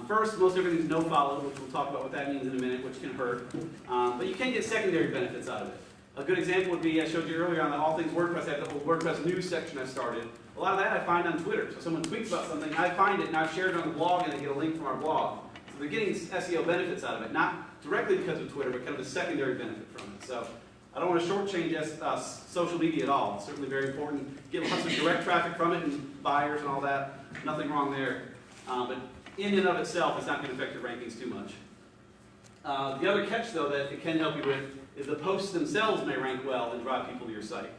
First, most everything's no follow, which we'll talk about what that means in a minute, which can hurt. But you can get secondary benefits out of it. A good example would be, I showed you earlier on the All Things WordPress, I have the whole WordPress news section I've started. A lot of that I find on Twitter. So someone tweets about something, I find it, and I've shared it on the blog, and they get a link from our blog. So they're getting SEO benefits out of it, not directly because of Twitter, but kind of a secondary benefit from it. So I don't want to shortchange social media at all. It's certainly very important. Get lots of direct traffic from it and buyers and all that. Nothing wrong there. But in and of itself, it's not going to affect your rankings too much. The other catch, though, that it can help you with is the posts themselves may rank well and drive people to your site.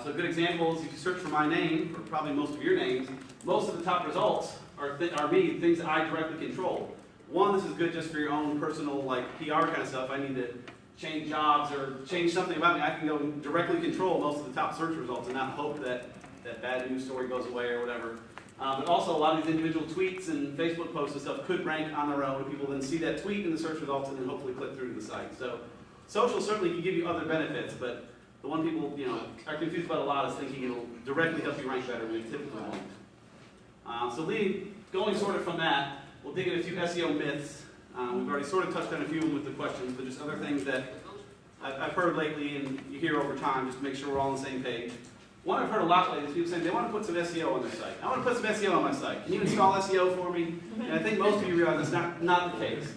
So a good example is if you search for my name, or probably most of your names, most of the top results are me, things that I directly control. One, this is good just for your own personal PR kind of stuff. I need to change jobs or change something about me. I can go and directly control most of the top search results and not hope that that bad news story goes away or whatever. But also a lot of these individual tweets and Facebook posts and stuff could rank on their own, and people then see that tweet in the search results and then hopefully click through to the site. So social certainly can give you other benefits, but the one people are confused about a lot is thinking it'll directly help you rank better when it typically won't. So going sort of from that, we'll dig in a few SEO myths. We've already sort of touched on a few of them with the questions, but just other things that I've heard lately and you hear over time just to make sure we're all on the same page. One I've heard a lot lately is people saying they want to put some SEO on their site. I want to put some SEO on my site. Can you install SEO for me? And I think most of you realize that's not the case.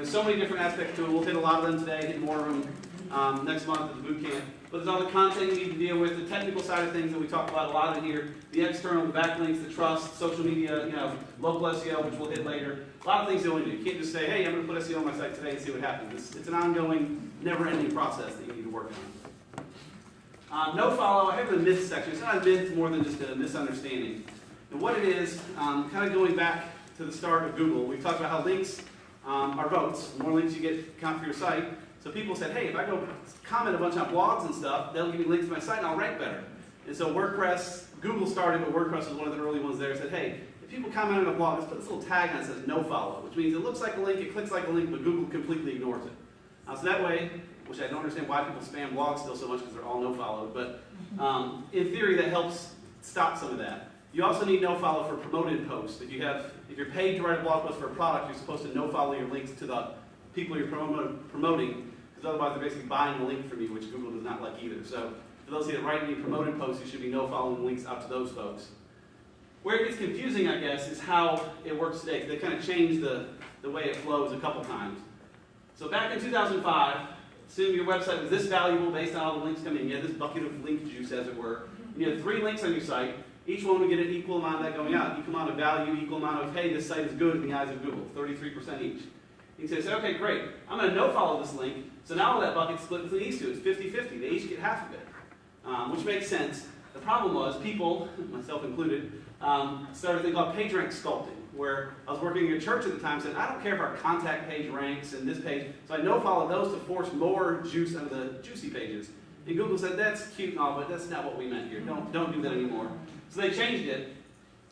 So many different aspects to it. We'll hit a lot of them today, hit more of them next month at the boot camp. But there's all the content you need to deal with, the technical side of things that we talk about a lot in here, the external, the backlinks, the trust, social media, local SEO, which we'll hit later. A lot of things you want to do. You can't just say, hey, I'm going to put SEO on my site today and see what happens. It's an ongoing, never-ending process that you need to work on. No follow, I have the myth section. It's not a myth more than just a misunderstanding. And what it is, kind of going back to the start of Google, we've talked about how links are votes. The more links you get, count for your site. So people said, hey, if I go comment a bunch on blogs and stuff, they'll give me links to my site and I'll rank better. And so WordPress, Google started, but WordPress was one of the early ones there, said, hey, if people comment on a blog, let's put this little tag on it that says no follow, which means it looks like a link, it clicks like a link, but Google completely ignores it. So that way, which I don't understand why people spam blogs still so much because they're all no follow, but in theory that helps stop some of that. You also need no follow for promoted posts. If you're paid to write a blog post for a product, you're supposed to no follow your links to the people you're promoting, because otherwise they're basically buying a link from you, which Google does not like either. So for those that write any promoted posts, you should be no following links out to those folks. Where it gets confusing, I guess, is how it works today, because they kind of changed the way it flows a couple times. So back in 2005, assume your website was this valuable based on all the links coming in. You had this bucket of link juice, as it were. And you had 3 links on your site. Each one would get an equal amount of that going out. Equal amount of value, equal amount of, hey, this site is good in the eyes of Google, 33% each. You can say, okay, great, I'm going to no-follow this link. So now all that bucket's split between these two. It's 50-50. They each get half of it, which makes sense. The problem was people, myself included, started a thing called PageRank sculpting, where I was working in a church at the time and said, I don't care if our contact page ranks and this page. So I no-follow those to force more juice out of the juicy pages. And Google said, that's cute and all, but that's not what we meant here. Don't do that anymore. So they changed it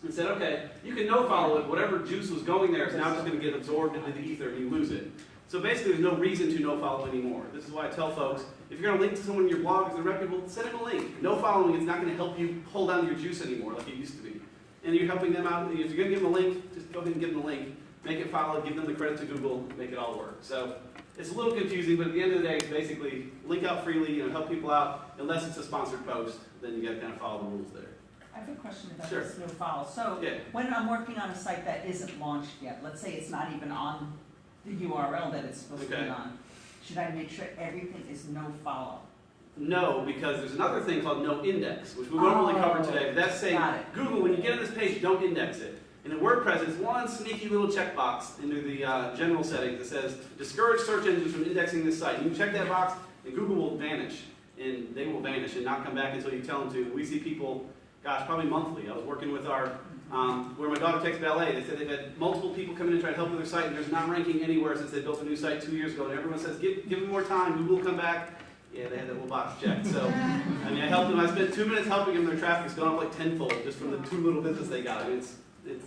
and said, okay, you can no-follow it. Whatever juice was going there is now just going to get absorbed into the ether and you lose it. So basically, there's no reason to no-follow anymore. This is why I tell folks, if you're going to link to someone in your blog, if they're reputable, send them a link. No-following is not going to help you hold on to your juice anymore like it used to be. And you're helping them out. If you're going to give them a link, just go ahead and give them a link. Make it follow, give them the credit to Google, make it all work. So it's a little confusing, but at the end of the day, it's basically link out freely, help people out. Unless it's a sponsored post, then you got to kind of follow the rules there. I have a question about Sure. this no follow. So when I'm working on a site that isn't launched yet, let's say it's not even on the URL that it's supposed to be on, should I make sure everything is no follow? No, because there's another thing called no index, which we won't really cover today. But that's saying, Google, when you get on this page, don't index it. And in WordPress, it's one sneaky little checkbox into the general settings that says, discourage search engines from indexing this site. You can check that box, and Google will vanish. And they will vanish and not come back until you tell them to. We see people, gosh, probably monthly. I was working with our Where my daughter takes ballet, they said they've had multiple people come in and try to help with their site, and there's not ranking anywhere since they built a new site 2 years ago, and everyone says, give them more time, Google will come back. Yeah, they had that little box checked. So, I mean, I helped them. I spent 2 minutes helping them. Their traffic's gone up like tenfold just from the 2 little visits they got. I mean,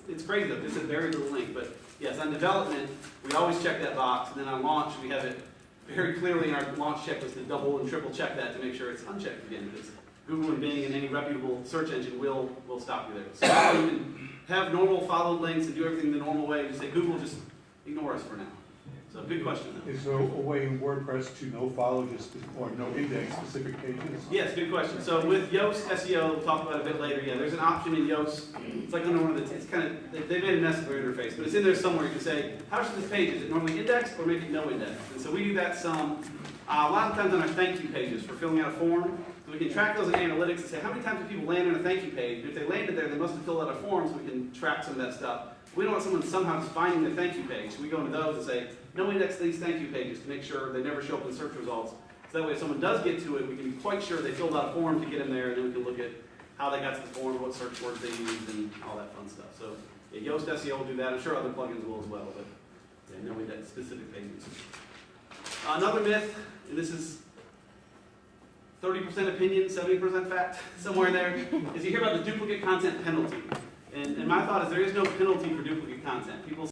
it's crazy though. It's a very little link. But yes, on development, we always check that box, and then on launch, we have it very clearly in our launch checklist to double and triple check that to make sure it's unchecked again. Because Google and Bing and any reputable search engine will stop you there. So you can have normal followed links and do everything the normal way. Just say Google, just ignore us for now. So good question though. Is there a way in WordPress to no follow just or no index specific pages? Yes, good question. So with Yoast SEO, we'll talk about it a bit later. Yeah, there's an option in Yoast. It's like under one of the, it's kind of, they made a mess of their interface, but it's in there somewhere. You can say, how should this page, is it normally indexed or make it no index? And so we do that some, a lot of times on our thank you pages for filling out a form. So we can track those in analytics and say, how many times do people land on a thank you page? And if they landed there, they must have filled out a form, so we can track some of that stuff. We don't want someone somehow just finding the thank you page. So we go into those and say, no index these thank you pages to make sure they never show up in search results. So that way if someone does get to it, we can be quite sure they filled out a form to get them there, and then we can look at how they got to the form, what search words they used, and all that fun stuff. So yeah, Yoast SEO will do that. I'm sure other plugins will as well, but yeah, no index specific pages. Another myth, and this is 30% opinion, 70% fact, somewhere in there, is you hear about the duplicate content penalty. And my thought is there is no penalty for duplicate content. People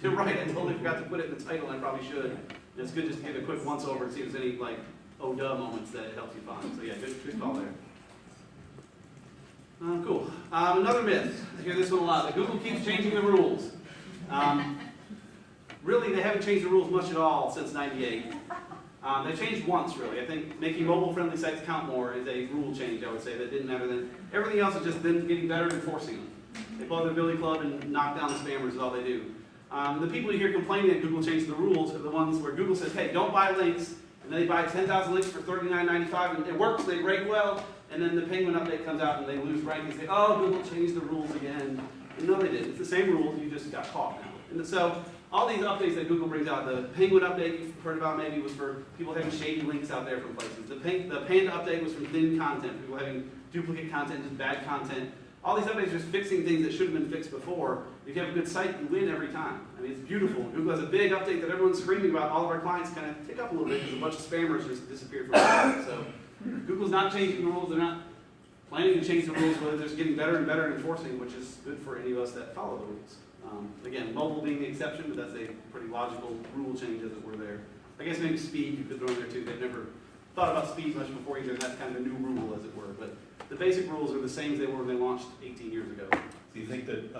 You're right, I totally forgot to put it in the title, and I probably should. And it's good just to give a quick once over and see if there's any like oh duh moments that it helps you find. So yeah, good call there. Cool. Another myth. I hear this one a lot. That Google keeps changing the rules. Really, they haven't changed the rules much at all since '98. They changed once, really. I think making mobile-friendly sites count more is a rule change, I would say, that didn't matter then. Everything else has just been getting better at enforcing them. They pull out their billy club and knock down the spammers is all they do. The people you hear complaining that Google changed the rules are the ones where Google says, hey, don't buy links, and then they buy 10,000 links for $39.95, and it works, they rank well, and then the Penguin update comes out and they lose rank and say, oh, Google changed the rules again. And no, they didn't. It's the same rules, you just got caught now. And so, all these updates that Google brings out, the Penguin update you've heard about maybe was for people having shady links out there from places. The Panda update was from thin content, people having duplicate content, just bad content. All these updates are just fixing things that should have been fixed before. If you have a good site, you win every time. I mean, it's beautiful. Google has a big update that everyone's screaming about. All of our clients kind of tick up a little bit because a bunch of spammers just disappeared from the site. So Google's not changing the rules. They're not planning to change the rules, but they're just getting better and better at enforcing, which is good for any of us that follow the rules. Again, mobile being the exception, but that's a pretty logical rule change as it were there. I guess maybe speed you could throw in there too. They've never thought about speed much before either, and that's kind of a new rule as it were. But the basic rules are the same as they were when they launched 18 years ago. Do you think that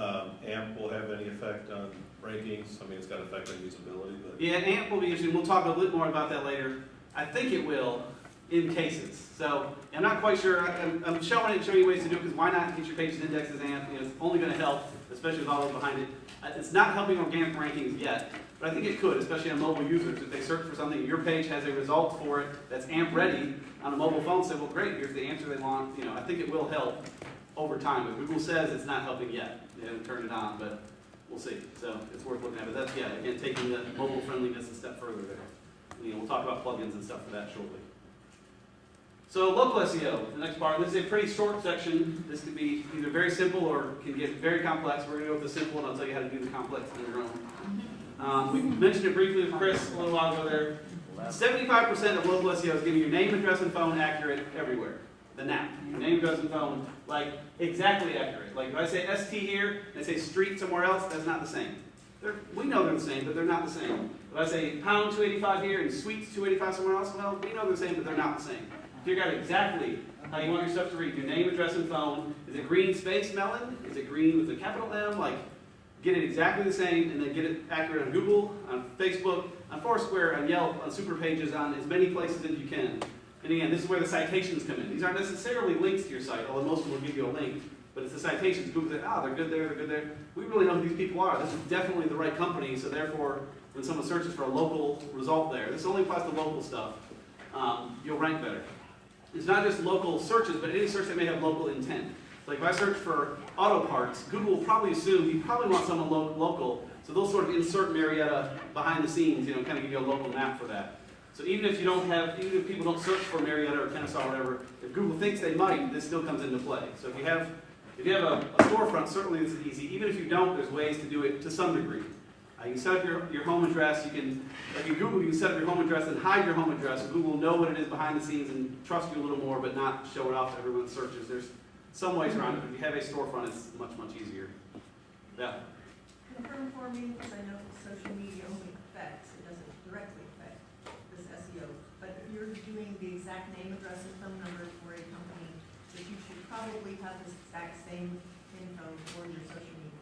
AMP will have any effect on rankings? I mean, it's got an effect on usability, but... Yeah, AMP will be interesting. We'll talk a bit more about that later. I think it will in cases. So I'm not quite sure. I'm showing you ways to do it because why not get your pages indexed as AMP? You know, it's only going to help, especially with all those behind it. It's not helping organic rankings yet, but I think it could, especially on mobile users. If they search for something, your page has a result for it that's AMP ready on a mobile phone, say, well, great, here's the answer they want. You know, I think it will help over time, but Google says it's not helping yet. They haven't turned it on, but we'll see. So it's worth looking at. But that's, yeah, again, taking the mobile friendliness a step further there. You know, we'll talk about plugins and stuff for that shortly. So local SEO, the next part. This is a pretty short section. This could be either very simple or can get very complex. We're going to go with the simple, and I'll tell you how to do the complex on your own. We mentioned it briefly with Chris a little while ago there. 75% of local SEO is giving your name, address, and phone accurate everywhere. The NAP, your name, address, and phone, like exactly accurate. Like if I say ST here and I say street somewhere else, that's not the same. We know they're the same, but they're not the same. If I say pound 285 here and suites 285 somewhere else, well, we know they're the same, but they're not the same. Figure out exactly how you want your stuff to read. Your name, address, and phone. Is it green space melon? Is it green with a capital M? Like, get it exactly the same, and then get it accurate on Google, on Facebook, on Foursquare, on Yelp, on Super Pages, on as many places as you can. And again, this is where the citations come in. These aren't necessarily links to your site, although most of them will give you a link. But it's the citations. Google says, they're good there, they're good there. We really know who these people are. This is definitely the right company, so therefore, when someone searches for a local result there, this only applies to local stuff, you'll rank better. It's not just local searches, but any search that may have local intent. Like if I search for auto parts, Google will probably assume you probably want someone local, so they'll sort of insert Marietta behind the scenes, kind of give you a local map for that. So even if people don't search for Marietta or Kennesaw or whatever, if Google thinks they might, this still comes into play. So if you have a storefront, certainly this is easy. Even if you don't, there's ways to do it to some degree. You can set up your home address. You can, like in Google, you can set up your home address and hide your home address. So Google will know what it is behind the scenes and trust you a little more, but not show it off to everyone that searches. There's some ways around it. If you have a storefront, it's much, much easier. Yeah. Confirm for me, because I know social media only affects, it doesn't directly affect this SEO. But if you're doing the exact name, address, and phone number for a company, that you should probably have the exact same info for your social media.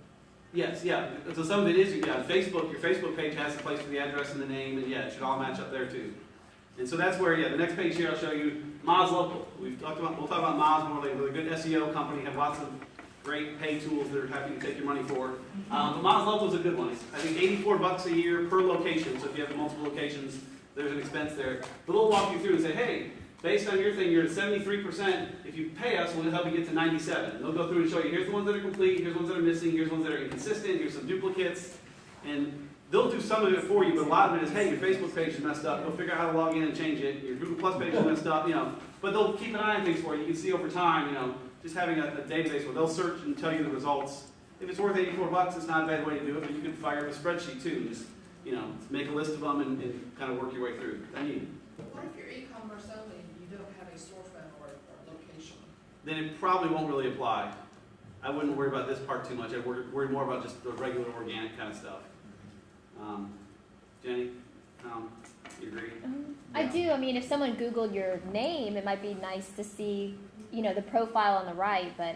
Yes, yeah. So some of it is, Facebook, your Facebook page has a place for the address and the name, and it should all match up there too. And so that's where, the next page here I'll show you Moz Local. We'll talk about Moz more later. They're a good SEO company, have lots of great pay tools that are happy to take your money for. But Moz Local is a good one. It's, I think, $84 a year per location. So if you have multiple locations, there's an expense there. But they'll walk you through and say, hey, based on your thing, you're at 73%. If you pay us, we'll help you get to 97. And they'll go through and show you, here's the ones that are complete, here's the ones that are missing, here's the ones that are inconsistent, here's some duplicates. And they'll do some of it for you, but a lot of it is, hey, your Facebook page is messed up. Go figure out how to log in and change it. Your Google Plus page is messed up, But they'll keep an eye on things for you. You can see over time, just having a database where they'll search and tell you the results. If it's worth $84, it's not a bad way to do it, but you can fire up a spreadsheet too. Just, make a list of them and kind of work your way through. What if you're e-commerce only and you don't have a storefront or location? Then it probably won't really apply. I wouldn't worry about this part too much. I'd worry more about just the regular organic kind of stuff. Jenny, you agree? I do. I mean, if someone Googled your name, it might be nice to see, the profile on the right, but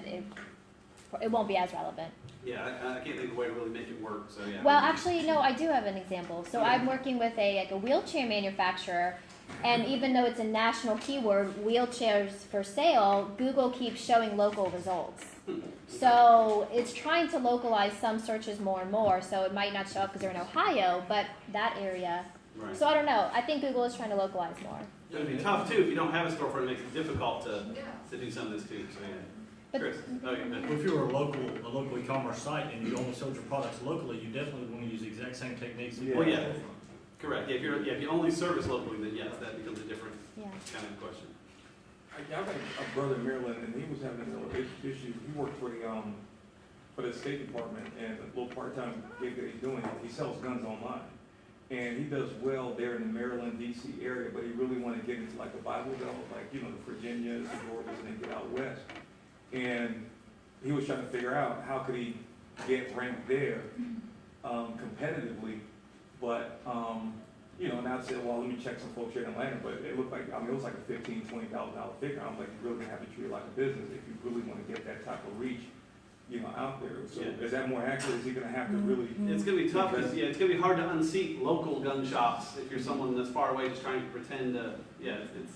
it won't be as relevant. Yeah, I can't think of a way to really make it work, so yeah. Well, actually, no, I do have an example. So I'm working with a wheelchair manufacturer, and even though it's a national keyword, wheelchairs for sale, Google keeps showing local results. So it's trying to localize some searches more and more, so it might not show up because they're in Ohio, but that area. Right. So I don't know. I think Google is trying to localize more. It would be tough too if you don't have a storefront. It makes it difficult to do some of this too. So yeah. Chris, if you were a local e-commerce site and you only sold your products locally, you definitely want to use the exact same techniques. Well, yeah, correct. Yeah, if you only service locally, then yes, that becomes a different kind of question. I got a brother in Maryland, and he was having a little issue. He worked for the State Department, and the little part-time gig that he's doing, he sells guns online. And he does well there in the Maryland, D.C. area, but he really wanted to get into like the Bible Belt, like, the Virginias, the Georgias, and then get out west. And he was trying to figure out how could he get ranked there competitively, but and I said, well, let me check some folks here in Atlanta, but it looked like, it was like a $15,000, $20,000 figure. I'm like, you're really gonna have to treat it like a business if you really want to get that type of reach, out there. So is that more accurate? Is he gonna have to really? It's gonna be tough because it's gonna be hard to unseat local gun shops if you're someone that's far away just trying to pretend to. It's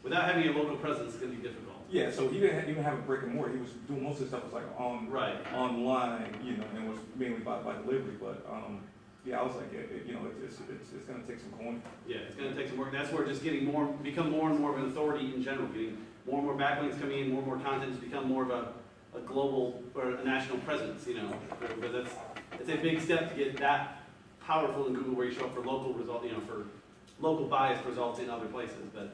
without having a local presence, it's gonna be difficult. Yeah, so he didn't even have a brick and mortar. He was doing most of the stuff was like online, and was mainly by delivery. But I was like, it's gonna take some coin. Yeah, it's gonna take some work. That's where just become more and more of an authority in general. Getting more and more backlinks coming in, more and more content has become more of a global or a national presence. But it's a big step to get that powerful in Google, where you show up for local result, for local biased results in other places. But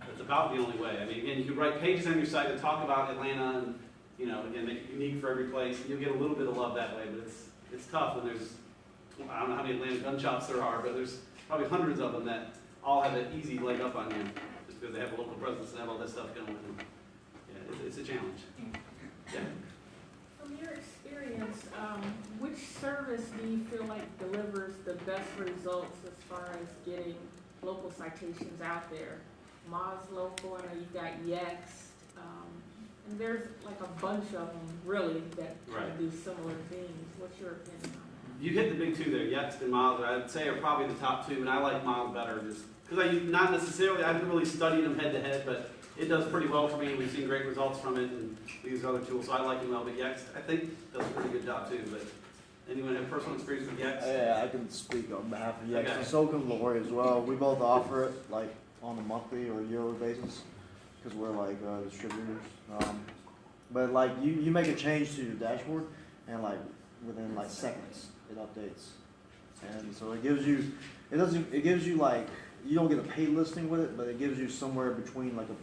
that's about the only way. I mean, again, you can write pages on your site that talk about Atlanta and, again, make it unique for every place. And you'll get a little bit of love that way, but it's tough when there's, I don't know how many Atlanta gun shops there are, but there's probably hundreds of them that all have an easy leg up on you just because they have a local presence and have all this stuff going with them. Yeah, it's a challenge. Yeah. From your experience, which service do you feel like delivers the best results as far as getting local citations out there? Moz Local, I know you've got Yext, and there's like a bunch of them really that try to do similar things. What's your opinion on that? You hit the big two there, Yext and Moz, I'd say are probably the top two, and I like Moz better just because I haven't really studied them head to head, but it does pretty well for me. We've seen great results from it and these other tools, so I like them well. But Yext, I think, does a pretty good job too. But anyone have personal experience with Yext? Yeah, I can speak on behalf of Yext. Okay. And so can Lori as well. We both offer it like on a monthly or yearly basis because we're like distributors. But like you make a change to your dashboard and like within like seconds it updates, and so it gives you like, you don't get a paid listing with it, but it gives you somewhere between like a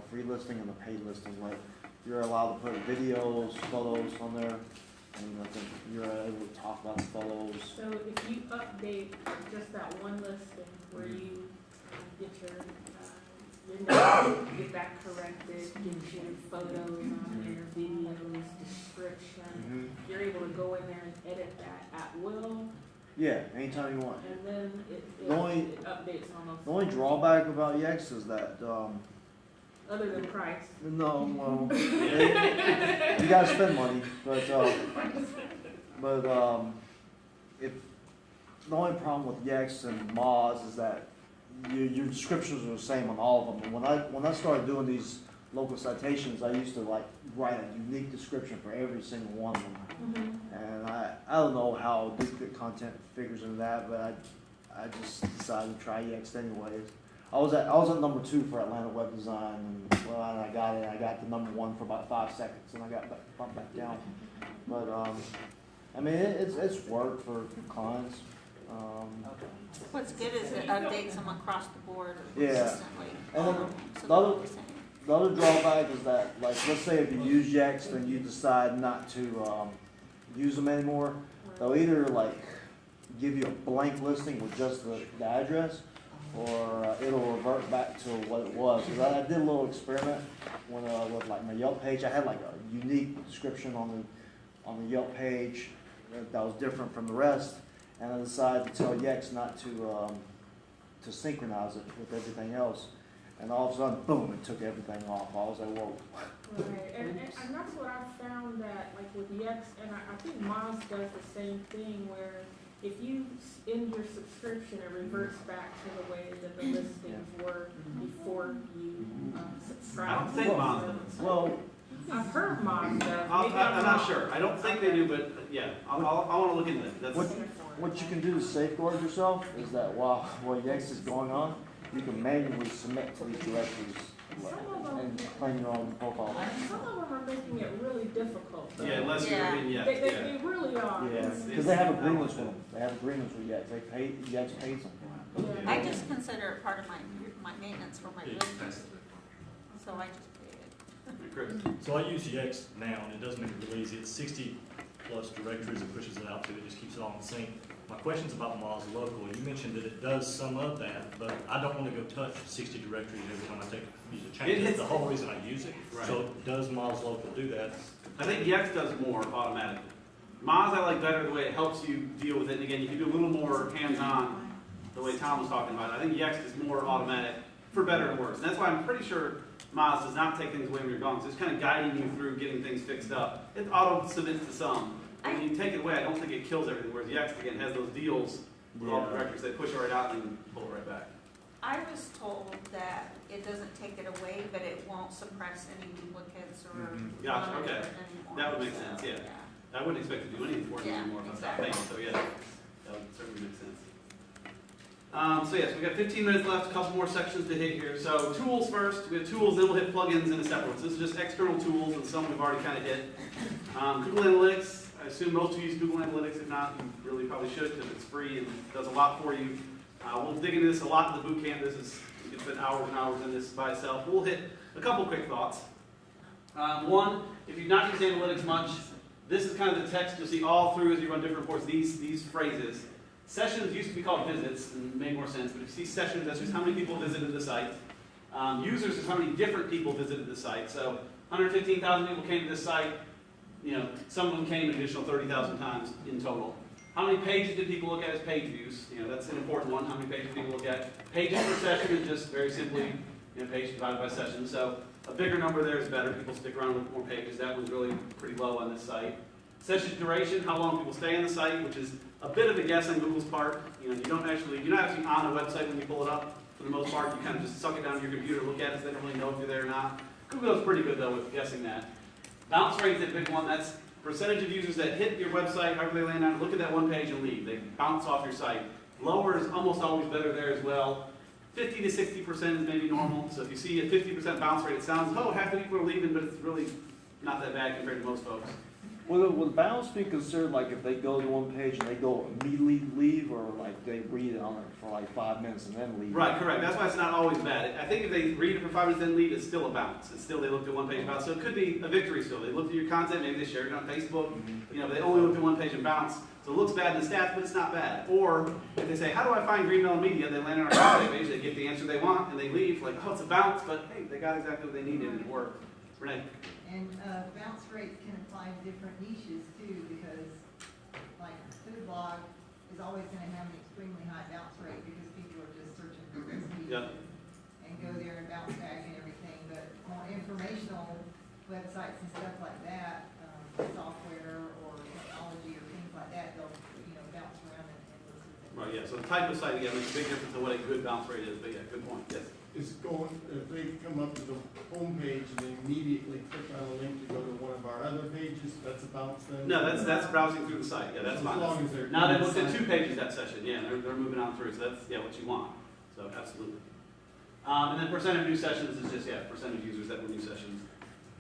free listing and a paid listing. Like you're allowed to put videos, photos on there, and I think you're able to talk about the photos. So if you update just that one listing where you get your name, get that corrected, get your photos on there, videos, description, you're able to go in there and edit that at will. Yeah, anytime you want. And then it updates on those. The only drawback about Yext is that other than price. no, well, you gotta spend money, but if the only problem with Yext and Moz is that your descriptions are the same on all of them. And when I started doing these local citations, I used to like write a unique description for every single one of them. And I don't know how duplicate content figures into that, but I just decided to try Yext anyways. I was at number 2 for Atlanta web design, and I got it. I got to number 1 for about 5 seconds, and I got bumped back down. But I mean, it's worked for clients. What's good is it updates them across the board Yeah. consistently. And then the other drawback is that, like, let's say if you use Yext and you decide not to use them anymore, they'll either like give you a blank listing with just the address, or it'll revert back to what it was. Because I did a little experiment with like my Yelp page. I had like a unique description on the Yelp page that was different from the rest, and I decided to tell Yex not to synchronize it with everything else. And all of a sudden, boom, it took everything off. I was like, whoa. Right, and that's what I found that, like with Yex, and I think Moz does the same thing where if you end your subscription, it reverts back to the way that the listings were before you subscribe. I don't think Moz does. Well, I've heard Moz does. I'm Maybe I'm not wrong. sure. I don't think they do, but yeah, I want to look into it. That's, What you can do to safeguard yourself is that while Yex is going on, you can manually submit to these directories and claim your own profile. Some of them are making it really difficult. though. yeah, unless you're in Yex. They really are. Yeah, because they have agreements with them. They have agreements with Yex. Yex pays them. I just consider it part of my maintenance for my business, so I just pay it. So I use Yex now, and it does make it really easy. It's 60 plus directories it pushes it out to. It just keeps it all in sync. My question's about Moz Local. You mentioned that it does some of that, but I don't want to go touch 60 directories every time I use a change. That's the whole reason I use it. Right. So does Moz Local do that? I think Yex does more automatically. Moz I like better the way it helps you deal with it. And again, you can do a little more hands-on the way Tom was talking about it. I think Yex is more automatic for better and worse. And that's why I'm pretty sure Moz does not take things away when you're gone. So it's kind of guiding you through getting things fixed up. It auto-submits to some. When you take it away, I don't think it kills everything. Whereas Yex, again, has those deals with all the directories. They push it right out and then pull it right back. I was told that it doesn't take it away, but it won't suppress any duplicates or Gotcha, monitor okay. it anymore. That would make sense, yeah. I wouldn't expect to do anything for it anymore if I stopped paying, so yeah, that would certainly make sense. So yes, we've got 15 minutes left, a couple more sections to hit here. So tools first, we have tools, then we'll hit plugins in a separate one. So this is just external tools and some we've already kind of hit. Google Analytics, I assume most of you use Google Analytics. If not, you really probably should because it's free and does a lot for you. We'll dig into this a lot in the boot camp. You can spend hours and hours in this by itself. We'll hit a couple quick thoughts. One, if you've not used analytics much, this is kind of the text you'll see all through as you run different reports, these phrases. Sessions used to be called visits and made more sense, but if you see sessions, that's just how many people visited the site. Users is how many different people visited the site. So 115,000 people came to this site. Some of them came an additional 30,000 times in total. How many pages did people look at as page views? That's an important one. How many pages did people look at? Pages per session is just very simply page divided by session. So a bigger number there is better. People stick around with more pages. That one's really pretty low on this site. Session duration, how long people stay on the site, which is a bit of a guess on Google's part. You're not actually on a website when you pull it up. For the most part, you kind of just suck it down to your computer, look at it, so they don't really know if you're there or not. Google's pretty good though with guessing that. Bounce rate is a big one. That's percentage of users that hit your website, however they land on it, look at that one page and leave. They bounce off your site. Lower is almost always better there as well. 50 to 60% is maybe normal. So if you see a 50% bounce rate, it sounds, half the people are leaving, but it's really not that bad compared to most folks. Will bounce be considered like if they go to one page and they go immediately leave, or like they read on it for like 5 minutes and then leave? Right, correct. That's why it's not always bad. I think if they read it for 5 minutes and then leave, it's still a bounce. It's still they looked at one page and bounce. So it could be a victory still. They looked at your content, maybe they shared it on Facebook. They only looked at one page and bounced. So it looks bad in the stats, but it's not bad. Or if they say, how do I find Greenmail Media? They land on our contact page, they get the answer they want, and they leave like, it's a bounce, but hey, they got exactly what they needed and it worked. Renee? And bounce rates can apply to different niches too, because like food blog is always going to have an extremely high bounce rate because people are just searching for recipes and go there and bounce back and everything. But more informational websites and stuff like that, software or technology or things like that, they'll bounce around and listen to things. Right, yeah. So the type of site again makes a big difference in what a good bounce rate is. But yeah, good point. Yes. If they come up to the home page and they immediately click on a link to go to one of our other pages, that's a bounce then? No, that's browsing through the site. Yeah, that's fine. As long as they're now they looked at 2 pages that session. Yeah, they're moving on through. So that's what you want. So absolutely. And then percent of new sessions is just percent of users that were new sessions.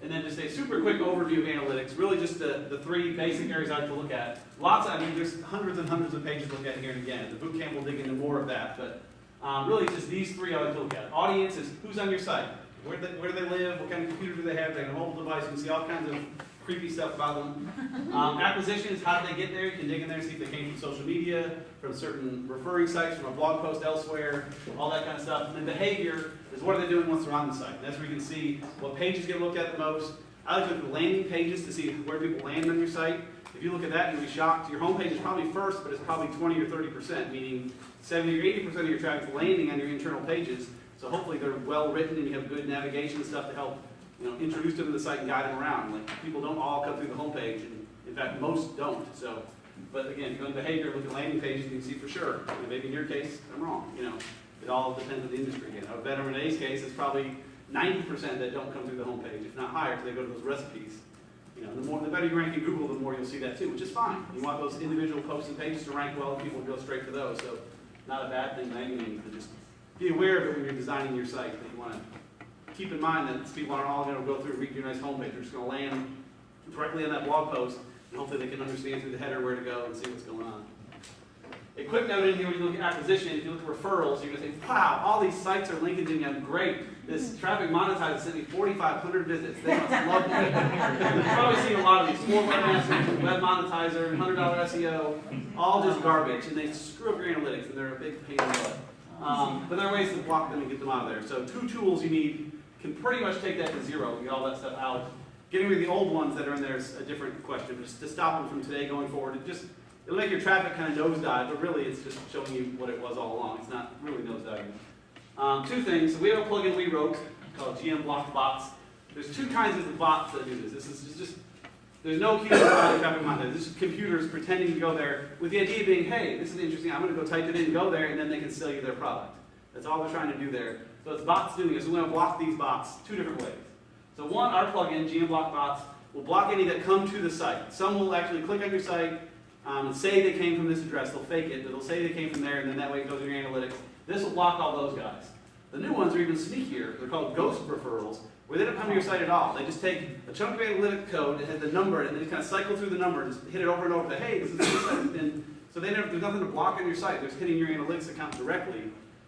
And then just a super quick overview of analytics. Really just the 3 basic areas I like to look at. There's hundreds and hundreds of pages to look at here and again. The boot camp will dig into more of that, but. Really, just these 3 I like to look at. Audience is who's on your site, where do they live, what kind of computer do they have, they have a mobile device, you can see all kinds of creepy stuff about them. Acquisition is how did they get there, you can dig in there and see if they came from social media, from certain referring sites, from a blog post elsewhere, all that kind of stuff. And then behavior is what are they doing once they're on the site. And that's where you can see what pages get looked at the most. I like to look at landing pages to see where people land on your site. If you look at that, you'll be shocked. Your homepage is probably first, but it's probably 20 or 30%, meaning 70 or 80% of your traffic is landing on your internal pages. So hopefully they're well written and you have good navigation stuff to help, introduce them to the site and guide them around. Like, people don't all come through the homepage, and in fact, most don't. So, but again, if you go into behavior, look at landing pages, you can see for sure. And maybe in your case, I'm wrong. It all depends on the industry. Again, I bet in Renee's case, it's probably 90% that don't come through the homepage, if not higher, because they go to those recipes. The better you rank in Google, the more you'll see that too, which is fine. You want those individual posts and pages to rank well, and people go straight for those. So, not a bad thing by any means, but just be aware of it when you're designing your site. That you want to keep in mind that people aren't all going to go through and read your nice homepage. They're just going to land directly on that blog post, and hopefully they can understand through the header where to go and see what's going on. A quick note in here, when you look at acquisition, if you look at referrals, you're going to say, wow, all these sites are linking to me. I'm great. This traffic monetizer sent me 4,500 visits. They must love me. You've probably seen a lot of these. 4 webmasters, web monetizer, $100 SEO, all just garbage. And they screw up your analytics, and they're a big pain in the butt. But there are ways to block them and get them out of there. So 2 tools you need can pretty much take that to zero, get all that stuff out. Getting rid of the old ones that are in there is a different question. Just to stop them from today going forward, it'll make your traffic kind of nosedive, but really it's just showing you what it was all along. It's not really nosediving. 2 things. So we have a plugin we wrote called GM Blocked Bots. There's 2 kinds of bots that do this. This is just, there's no key to traffic monitoring. This is computers pretending to go there with the idea being, hey, this is interesting. I'm going to go type it in and go there, and then they can sell you their product. That's all they're trying to do there. So it's bots doing it. So we're going to block these bots 2 different ways. So one, our plugin, GM Blocked Bots, will block any that come to the site. Some will actually click on your site, and say they came from this address. They'll fake it, but they'll say they came from there, and then that way it goes in your analytics. This will block all those guys. The new ones are even sneakier. They're called ghost referrals, where they don't come to your site at all. They just take a chunk of analytic code that has the number, and they just kind of cycle through the number and just hit it over and over. Hey, this is this site. And so there's nothing to block on your site. They're just hitting your analytics account directly.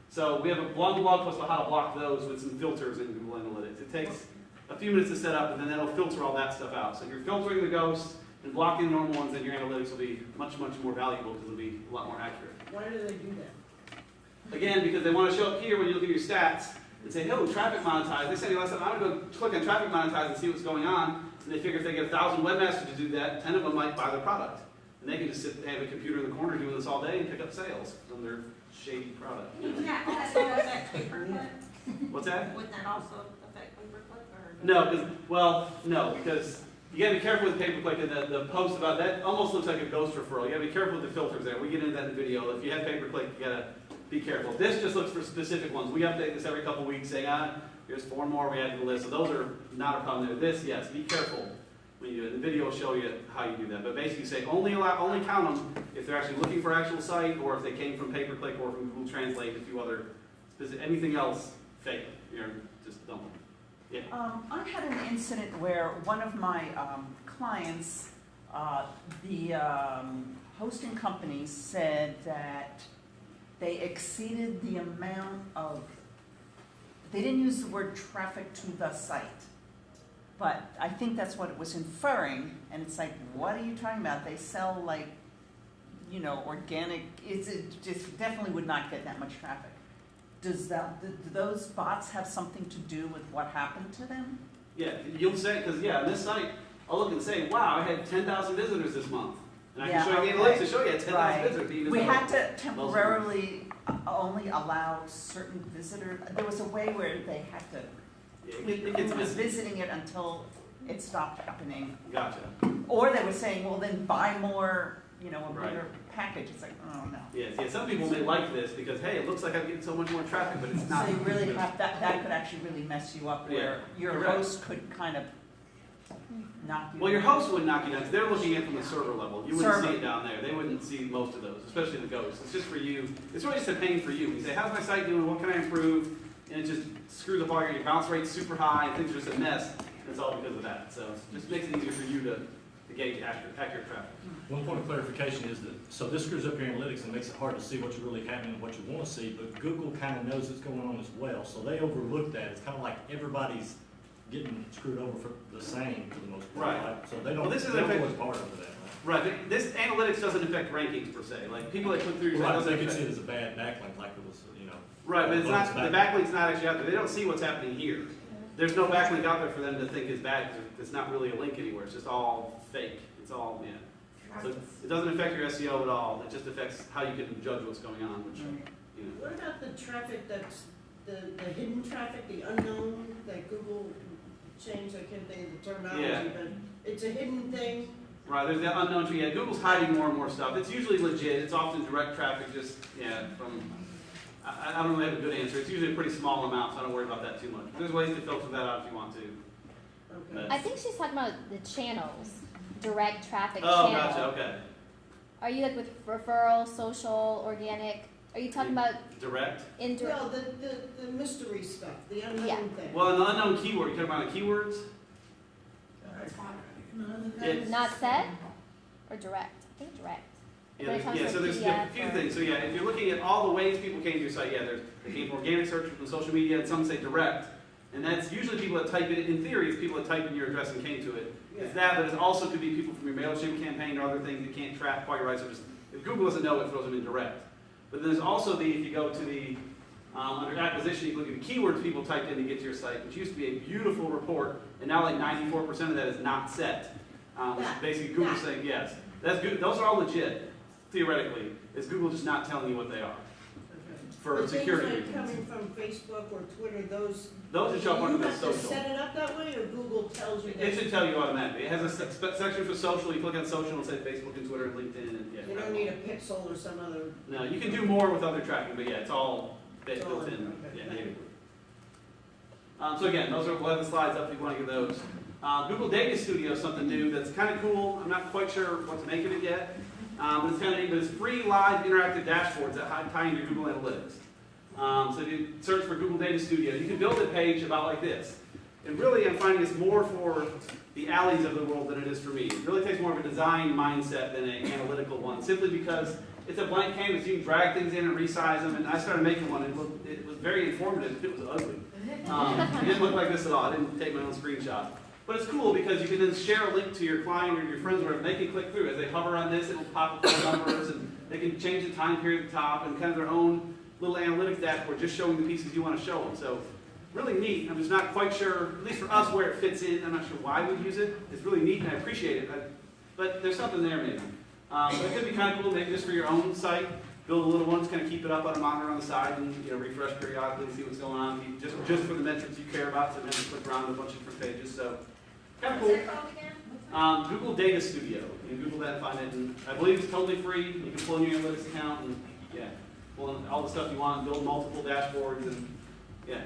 So we have a long blog post about how to block those with some filters in Google Analytics. It takes a few minutes to set up, and then that'll filter all that stuff out. So if you're filtering the ghosts and blocking the normal ones, then your analytics will be much, much more valuable because it'll be a lot more accurate. Why do they do that? Again, because they want to show up here when you look at your stats and say, oh, traffic monetized. They said last time, I'm going to go click on traffic monetized and see what's going on. And they figure if they get 1,000 webmasters to do that, 10 of them might buy their product. And they can just sit, they have a computer in the corner doing this all day and pick up sales from their shady product. Yeah, also affect pay-per-click? What's that? Wouldn't that also affect pay-per-click? No, because you got to be careful with pay-per-click, and the post about that almost looks like a ghost referral. You got to be careful with the filters there. We get into that in the video. If you have pay-per-click, you got to be careful. This just looks for specific ones. We update this every couple weeks, saying, here's 4 more we add to the list. So those are not a problem there. This, yes, be careful when you do it. The video will show you how you do that. But basically, say only count them if they're actually looking for actual site, or if they came from pay-per-click or from Google Translate. A few other anything else, fake. You're just dump them. Yeah. I had an incident where one of my clients, the hosting company said that they exceeded the amount of, they didn't use the word traffic to the site, but I think that's what it was inferring, and it's like, what are you talking about? They sell like, organic, it just definitely would not get that much traffic. Do those bots have something to do with what happened to them? Yeah, you'll say, because on this site, I'll look and say, wow, I had 10,000 visitors this month. And I can show you the analytics to show you I had 10,000 visitors. Even we had to temporarily only allow certain visitors. There was a way where they had to, we was visiting it until it stopped happening. Gotcha. Or they were saying, well, then buy more, a bigger package. It's like, oh no. Yeah, some people may like this because, hey, it looks like I'm getting so much more traffic, but it's not. So you really have, that could actually really mess you up, where your host could kind of knock you. Well, your host would knock you down because they're looking at it from the server level. You wouldn't see it down there. They wouldn't see most of those, especially the ghosts. It's just for you. It's really just a pain for you. You say, how's my site doing? What can I improve? And it just screws up all your bounce rate's super high and things are just a mess. And it's all because of that. So it just makes it easier for you to gauge accurate traffic. One point of clarification is that, so this screws up your analytics and makes it hard to see what's really happening and what you want to see, but Google kind of knows what's going on as well, so they overlook that. It's kind of like everybody's getting screwed over for the same for the most part. Right. So they don't, this is always part of that. Right, but this analytics doesn't affect rankings per se. Like people that click through your site, they could see it as a bad backlink, like it was, Right, but it's not, the backlink's not actually out there. They don't see what's happening here. There's no backlink out there for them to think is bad because it's not really a link anywhere. It's just all fake. It's all, So it doesn't affect your SEO at all, it just affects how you can judge what's going on, which, you know. What about the traffic that's, the hidden traffic, the unknown, that Google changed, I can't think of the terminology, but it's a hidden thing? Right, there's that unknown tree. Yeah, Google's hiding more and more stuff. It's usually legit. It's often direct traffic, just, from, I don't really have a good answer. It's usually a pretty small amount, so I don't worry about that too much. There's ways to filter that out if you want to. Okay. I think she's talking about the channels, direct traffic Oh, channel. gotcha, okay. Are you like with referral, social, organic? Are you talking about Direct? indirect? Well, the mystery stuff, the unknown Yeah. thing. Well, an unknown keyword. You talking about the keywords? It's- Not set or direct? I think direct. So there's a few things. So if you're looking at all the ways people came to your site, they came from organic search, from social media, and some say direct. And that's usually people that type it, in theory, it's people that type in your address and came to it. It's that, but it also could be people from your MailChimp campaign or other things that can't track quite right. So just, if Google doesn't know, it throws them in direct. But there's also if you go to the, under acquisition, you can look at the keywords people typed in to get to your site, which used to be a beautiful report, and now like 94% of that is not set. Which is basically Google saying yes. That's good. Those are all legit, theoretically. It's Google just not telling you what they are. For security things like reasons. coming from Facebook or Twitter, those Those show up under the you have to social. set it up that way, or Google tells you that? It should tell you automatically. It has a section for social. You click on social and it'll say Facebook and Twitter and LinkedIn. And, You don't need a pixel or some other. No, you can do more with other tracking, but it's all built in. Okay. Natively. So again, we'll have the slides up if you want to get those. Google Data Studio is something new that's kind of cool. I'm not quite sure what to make of it yet, but it's kind of neat. But it's free live interactive dashboards that tie into Google Analytics. So if you search for Google Data Studio, you can build a page about like this. And really, I'm finding it's more for the alleys of the world than it is for me. It really takes more of a design mindset than an analytical one, simply because it's a blank canvas. You can drag things in and resize them. And I started making one, and it was very informative. It was ugly. It didn't look like this at all. I didn't take my own screenshot. But it's cool because you can then share a link to your client or your friends, wherever they can click through. As they hover on this, it'll pop up the numbers, and they can change the time period at the top, and kind of their own little analytics dashboard, just showing the pieces you want to show them. So really neat. I'm just not quite sure, at least for us, where it fits in. I'm not sure why we'd use it. It's really neat, and I appreciate it. But there's something there, maybe. So it could be kind of cool, maybe just for your own site. Build a little one, just kind of keep it up on a monitor on the side, and refresh periodically and see what's going on. Just for the metrics you care about, so you have to click around a bunch of different pages. So kind of cool. Google Data Studio. You can Google that and find it. And I believe it's totally free. You can pull in your analytics account and pull in all the stuff you want, build multiple dashboards, and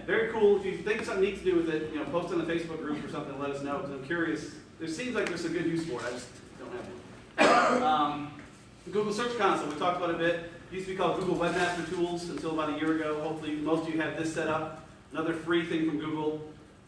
very cool. If you think of something neat to do with it, post on the Facebook group or something. Let us know, because I'm curious. There seems like there's a good use for it. I just don't have one. The Google Search Console, we talked about a bit. It used to be called Google Webmaster Tools until about a year ago. Hopefully most of you have this set up. Another free thing from Google.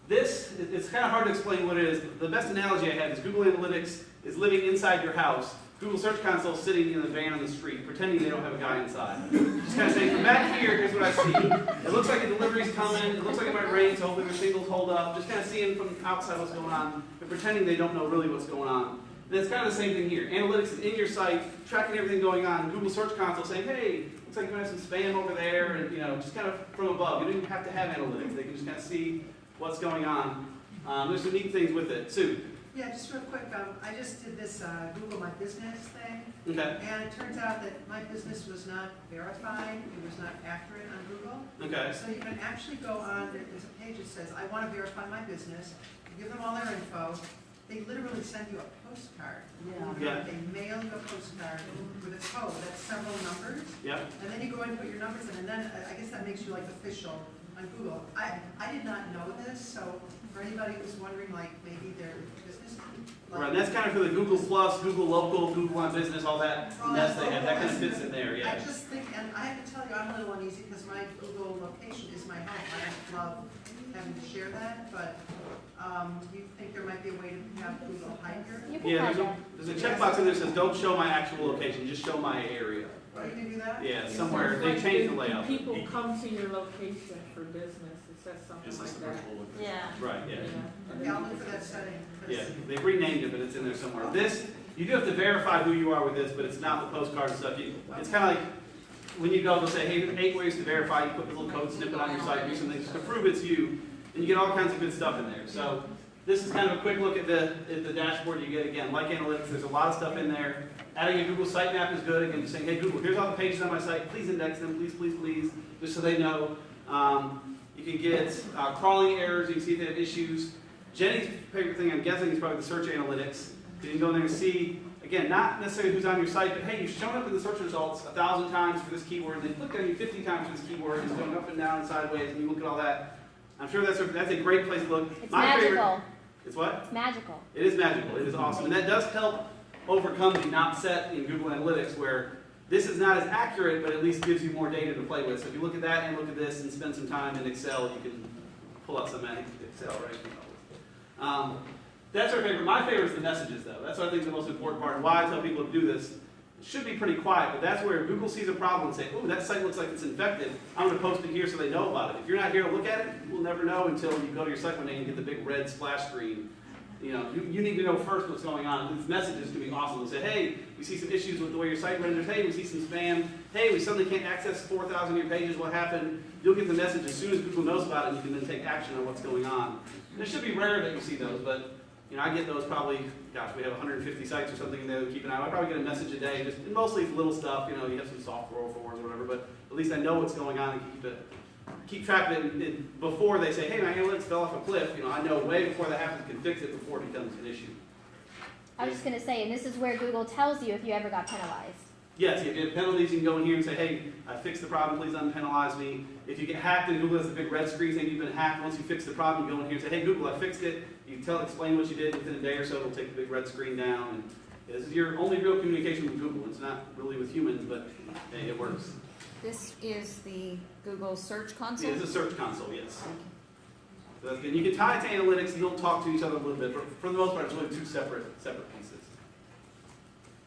This, it's kind of hard to explain what it is. The best analogy I have is Google Analytics is living inside your house. Google Search Console is sitting in a van on the street, pretending they don't have a guy inside. Just kind of saying, from back here, here's what I see. It looks like a delivery's coming. It looks like it might rain, so hopefully their signals hold up. Just kind of seeing from outside what's going on, but pretending they don't know really what's going on. And it's kind of the same thing here. Analytics is in your site, tracking everything going on. Google Search Console saying, hey, looks like you might have some spam over there, and just kind of from above. You don't even have to have analytics. They can just kind of see what's going on. There's some neat things with it. Sue? Yeah, just real quick, I just did this Google My Business thing. Okay. And it turns out that my business was not verified, it was not accurate on Google. Okay. So you can actually go on, there's a page that says, I want to verify my business. You give them all their info. They literally send you a postcard. Yeah. They mail you a postcard with a code, that's several numbers. Yep. And then you go in and put your numbers in, and then I guess that makes you like official on Google. I did not know this, so for anybody who's wondering, like maybe their business. Right, and that's kind of for the Google Plus, Google Local, Google My Business, all that mess they have. That kind of fits in there, I just think, and I have to tell you, I'm a little uneasy because my Google location is my home. I don't love having to share that, but do you think there might be a way to have Google hide your? Yeah, there's a checkbox in there that says, don't show my actual location, just show my area. Oh, you can do that? Yeah, somewhere. They changed the layout. People come to your location for business, it says something like that. Yeah. Right, yeah. Okay, I'll look for that setting. Yeah, they renamed it, but it's in there somewhere. This, you do have to verify who you are with this, but it's not the postcard and stuff. It's kind of like when you go, they'll say, hey, 8 ways to verify. You put the little code snippet on your site, do some things to prove it's you, and you get all kinds of good stuff in there. So This is kind of a quick look at the dashboard you get. Again, like analytics, there's a lot of stuff in there. Adding a Google sitemap is good. Again, just saying, hey Google, here's all the pages on my site. Please index them, please, please, please, just so they know. You can get crawling errors. You can see if they have issues. Jenny's favorite thing, I'm guessing, is probably the search analytics. You can go in there and see, again, not necessarily who's on your site, but hey, you've shown up in the search results 1,000 times for this keyword, and they clicked on you 50 times for this keyword, and it's going up and down and sideways, and you look at all that. I'm sure that's a great place to look. It's My magical. favorite, it's what? It's magical. It is magical. It is awesome. And that does help overcome the not set in Google Analytics, where this is not as accurate, but at least gives you more data to play with. So if you look at that and look at this and spend some time in Excel, you can pull out some Excel, right? That's our favorite. My favorite is the messages, though. That's what I think is the most important part, and why I tell people to do this. It should be pretty quiet, but that's where Google sees a problem and say, oh, that site looks like it's infected. I'm going to post it here so they know about it. If you're not here to look at it, you will never know until you go to your site one day and get the big red splash screen. You know, you need to know first what's going on. These messages can be awesome. They'll say, hey, we see some issues with the way your site renders. Hey, we see some spam. Hey, we suddenly can't access 4,000 of your pages. What happened? You'll get the message as soon as Google knows about it, and you can then take action on what's going on. And it should be rare that you see those, but you know, I get those probably, gosh, we have 150 sites or something in there that keep an eye on. I probably get a message a day, just, and mostly it's little stuff, you know, you have some software forwards or whatever, but at least I know what's going on and keep track of it. And before they say, hey, my analytics fell off a cliff, you know, I know way before that happens, I can fix it before it becomes an issue. I was just going to say, and this is where Google tells you if you ever got penalized. Yes, if you have penalties, you can go in here and say, hey, I fixed the problem, please unpenalize me. If you get hacked and Google has a big red screen saying you've been hacked, once you fix the problem, you go in here and say, hey, Google, I fixed it. You explain what you did within a day or so, it'll take the big red screen down. And this is your only real communication with Google. It's not really with humans, but hey, it works. This is the Google Search Console? It's a search console, yes. So that's good. You can tie it to analytics and you'll talk to each other a little bit, but for the most part, it's really two separate pieces.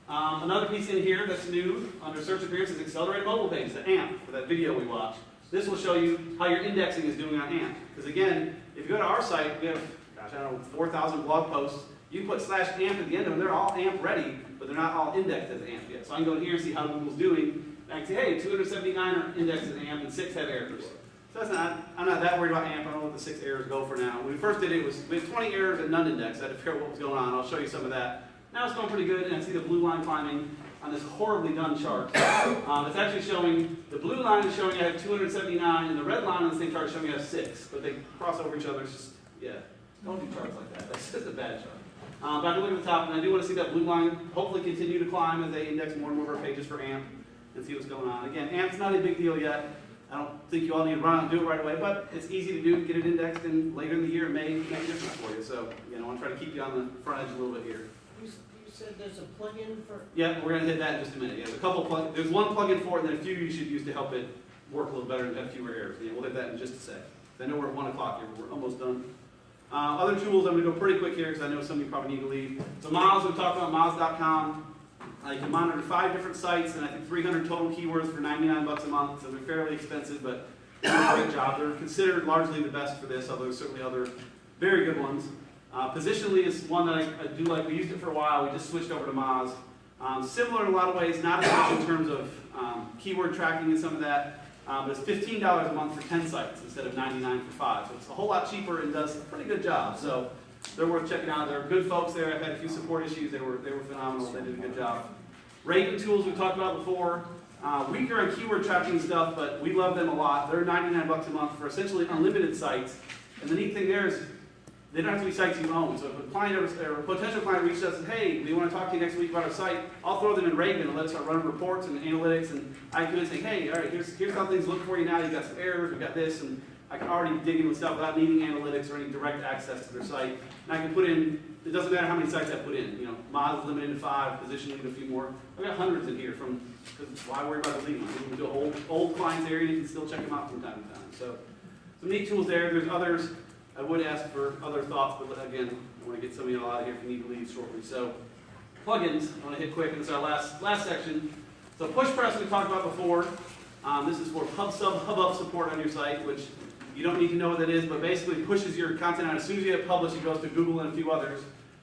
Another piece in here that's new under search appearance is accelerated mobile page, the AMP, for that video we watched. This will show you how your indexing is doing on AMP. Because again, if you go to our site, we have, gosh, I don't know, 4,000 blog posts. You can put /AMP at the end of them. They're all AMP ready, but they're not all indexed as AMP yet. So I can go in here and see how Google's doing. And I can say, hey, 279 are indexed as AMP and 6 have errors. So that's I'm not that worried about AMP. I don't let the 6 errors go for now. When we first did it, we had 20 errors and none indexed. I had to figure out what was going on. I'll show you some of that. Now it's going pretty good, and I see the blue line climbing on this horribly done chart. It's actually showing, the blue line is showing I have 279, and the red line on the same chart is showing I have 6, but they cross over each other. It's just, yeah, don't do charts like that. That's just a bad chart. But I can look at the top, and I do want to see that blue line hopefully continue to climb as they index more and more of our pages for AMP and see what's going on. Again, AMP's not a big deal yet. I don't think you all need to run out and do it right away, but it's easy to do, get it indexed, and later in the year it may make a difference for you. So, you know, I want to try to keep you on the front edge a little bit here. You said there's a plugin for? Yeah, we're going to hit that in just a minute. Yeah, there's one plugin for it, and then a few you should use to help it work a little better and have fewer errors. Yeah, we'll hit that in just a sec. I know we're at 1 o'clock here, but we're almost done. Other tools, I'm going to go pretty quick here because I know some of you probably need to leave. So Moz, we talked about Moz.com. You can monitor 5 different sites and I think 300 total keywords for $99 a month. So they're fairly expensive, but they do a great job. They're considered largely the best for this, although there's certainly other very good ones. Positionally is one that I do like. We used it for a while. We just switched over to Moz. Similar in a lot of ways, not as much in terms of keyword tracking and some of that. But it's $15 a month for 10 sites instead of $99 for 5. So it's a whole lot cheaper and does a pretty good job. So they're worth checking out. There are good folks there. I've had a few support issues. They were phenomenal. They did a good job. Rating tools we talked about before. Weaker on keyword tracking stuff, but we love them a lot. They're $99 a month for essentially unlimited sites. And the neat thing there is they don't have to be sites you own. So if a client or a potential client reaches us and says, hey, we want to talk to you next week about our site, I'll throw them in Raven and let us start running reports and analytics. And I can say, hey, all right, here's how things look for you now. You've got some errors, we've got this. And I can already dig in with stuff without needing analytics or any direct access to their site. And I can put in, it doesn't matter how many sites I put in. You know, Moz is limited to 5, Positionally to a few more. I've got hundreds in here from, because why worry about deleting them? You can do an old client's area and you can still check them out from time to time. So some neat tools there. There's others. I would ask for other thoughts, but again, I want to get some of you all out of here if you need to leave shortly. So plugins, I want to hit quick, and this is our last section. So PushPress we talked about before. This is for hub support on your site, which you don't need to know what that is, but basically pushes your content out. As soon as you hit publish, it goes to Google and a few others.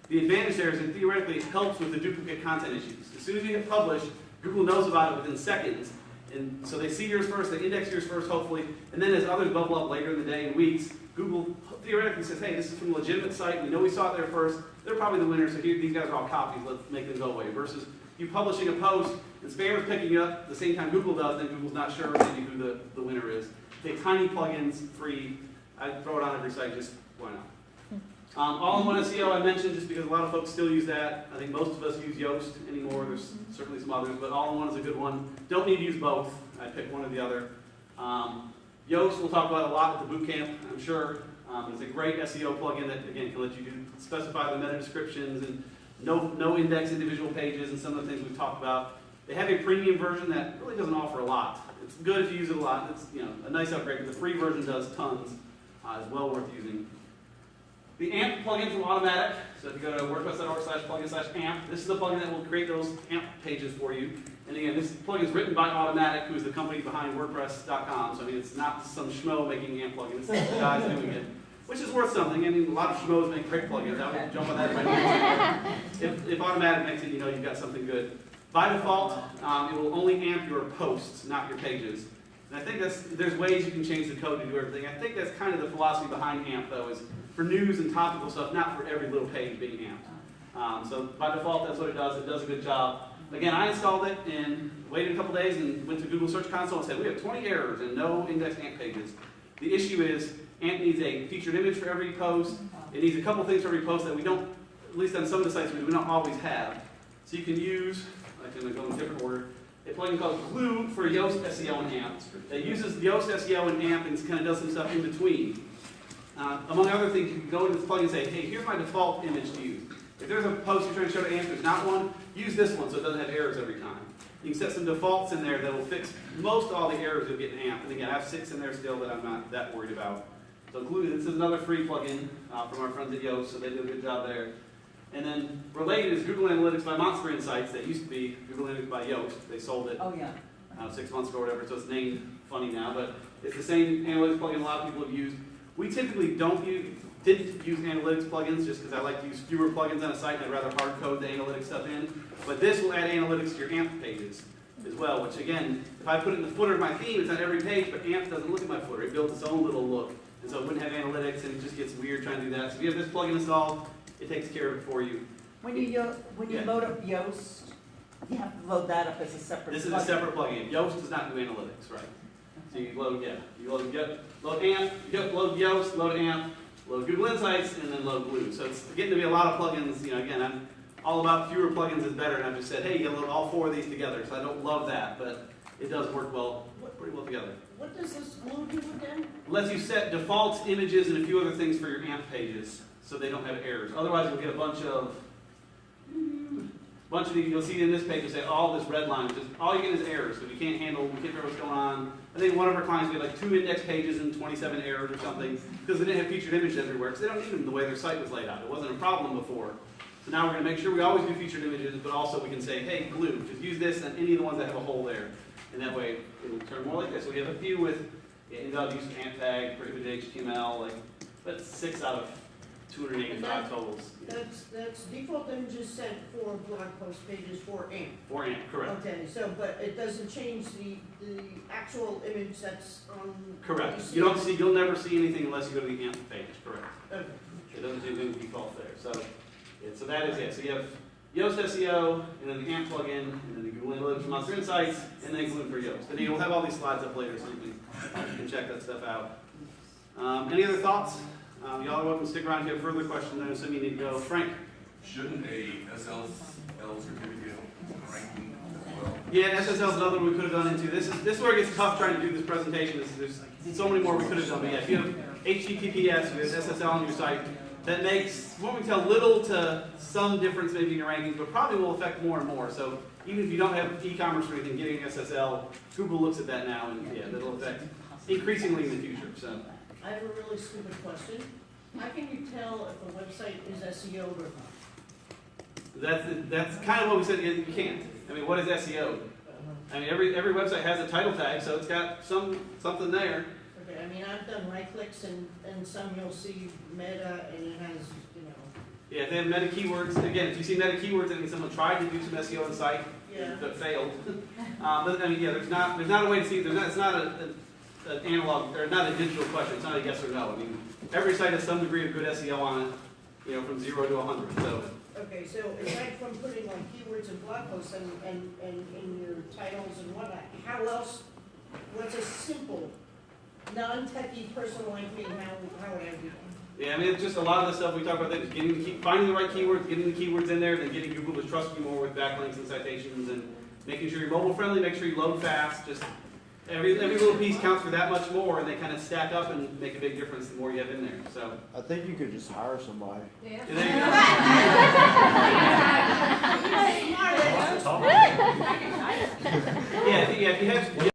The advantage there is it theoretically helps with the duplicate content issues. As soon as you hit publish, Google knows about it within seconds, And so they see yours first, they index yours first, hopefully, and then as others bubble up later in the day and weeks, Google theoretically says, hey, this is from a legitimate site, we know we saw it there first, they're probably the winners, so here, these guys are all copies, let's make them go away. Versus you publishing a post, and spammers picking you up at the same time Google does, then Google's not sure maybe who the winner is. Take tiny plugins, free, I throw it on every site, just why not? All-in-one SEO I mentioned just because a lot of folks still use that. I think most of us use Yoast anymore. There's certainly some others, but all-in-one is a good one. Don't need to use both. I pick one or the other. Yoast we'll talk about a lot at the boot camp, I'm sure. It's a great SEO plugin that, again, can let you specify the meta descriptions and no index individual pages and some of the things we've talked about. They have a premium version that really doesn't offer a lot. It's good if you use it a lot. It's a nice upgrade, but the free version does tons. It's well worth using. The AMP plugin from Automatic. So if you go to wordpress.org/plugin/AMP, this is the plugin that will create those AMP pages for you. And again, this plugin is written by Automatic, who is the company behind WordPress.com. So I mean, it's not some schmo making AMP plugin. It's the guys doing it, which is worth something. I mean, a lot of schmoes make great plugins. I would jump on that if Automatic makes it, you've got something good. By default, it will only AMP your posts, not your pages. And I think there's ways you can change the code to do everything. I think that's kind of the philosophy behind AMP, though, is for news and topical stuff, not for every little page being amped. So by default, that's what it does. It does a good job. Again, I installed it and waited a couple days and went to Google Search Console and said, we have 20 errors and no indexed AMP pages. The issue is AMP needs a featured image for every post. It needs a couple things for every post that we don't, at least on some of the sites, we don't always have. So you can use, I'm going to go in a different order, a plugin called Glue for Yoast SEO and AMP. That uses Yoast SEO and AMP and kind of does some stuff in between. Among other things, you can go into this plugin and say, hey, here's my default image to use. If there's a post you're trying to show to AMP, there's not one, use this one so it doesn't have errors every time. You can set some defaults in there that will fix most all the errors you'll get in AMP. And again, I have 6 in there still that I'm not that worried about. So Glue, this is another free plugin from our friends at Yoast, so they do a good job there. And then related is Google Analytics by Monster Insights. That used to be Google Analytics by Yoast. They sold it 6 months ago or whatever, so it's named funny now. But it's the same analytics plugin a lot of people have used. We typically didn't use analytics plugins just because I like to use fewer plugins on a site and I'd rather hard code the analytics stuff in. But this will add analytics to your AMP pages as well, which again, if I put it in the footer of my theme, it's on every page, but AMP doesn't look at my footer. It builds its own little look. And so it wouldn't have analytics and it just gets weird trying to do that. So if you have this plugin installed, it takes care of it for you. When you load up Yoast, you have to load that up as a separate This is a separate plugin. Yoast does not do analytics, right? So you load AMP, load Yoast, load AMP, load Google Insights, and then load Glue. So it's getting to be a lot of plugins. Again, I'm all about fewer plugins is better, and I've just said, hey, you load all 4 of these together. So I don't love that, but it does work pretty well together. What does this Glue do again? It lets you set defaults, images, and a few other things for your AMP pages, so they don't have errors. Otherwise, you'll get a bunch of you'll see in this page, you'll say all this red line, just all you get is errors, because we can't figure out what's going on. I think one of our clients, we had like 2 index pages and 27 errors or something, because they didn't have featured images everywhere, because they don't need them the way their site was laid out. It wasn't a problem before. So now we're going to make sure we always do featured images, but also we can say, hey, Glue, just use this and any of the ones that have a hole there. And that way, it'll turn more like this. So we have a few with invalid use of AMP tag, prohibited HTML, but 6 out of 285 totals. That's default images set for blog post pages for AMP. For AMP, correct. Okay, but it doesn't change the actual image that's on. Correct. You'll never see anything unless you go to the AMP page, correct. Okay. It doesn't do anything default there. So that is it. So you have Yoast SEO, and then the AMP plugin, and then the Google Analytics from Monster Insights, and then Glue for Yoast. And we'll have all these slides up later so you can check that stuff out. Any other thoughts? Y'all are welcome to stick around if you have further questions. I assume you need to go. Frank? Shouldn't a SSL certificate ranking as well? Yeah, SSL is another one we could have gone into. This is where it gets tough trying to do this presentation. There's so many more we could have done. But yeah, if you have HTTPS, you have SSL on your site, that makes, what we tell, little to some difference maybe in your rankings, but probably will affect more and more. So even if you don't have e-commerce or anything, getting SSL, Google looks at that now, and yeah, that'll affect increasingly in the future. So. I have a really stupid question. How can you tell if a website is SEO'd or not? That's kind of what we said. You can't. I mean, what is SEO? I mean, every website has a title tag, so it's got something there. Okay, I mean, I've done right clicks and some you'll see meta and it has, Yeah, if they have meta keywords, again, if you see meta keywords, that means someone tried to do some SEO on the site. Yeah. that failed. But I mean, yeah, there's not a way to see, it's not an analog, or not a digital question, it's not a yes or no. I mean, every site has some degree of good SEO on it, you know, from 0 to 100, so. Okay, so aside from putting like keywords and blog posts and in your titles and whatnot, how else, what's a simple, non-techie person like me, how would I do that? Yeah, I mean, it's just a lot of the stuff we talk about, that is finding the right keywords, getting the keywords in there, and then getting Google to trust you more with backlinks and citations, and making sure you're mobile friendly, make sure you load fast, just every little piece counts for that much more, and they kind of stack up and make a big difference the more you have in there, so. I think you could just hire somebody. Yeah. And there you go. Yeah, if you have,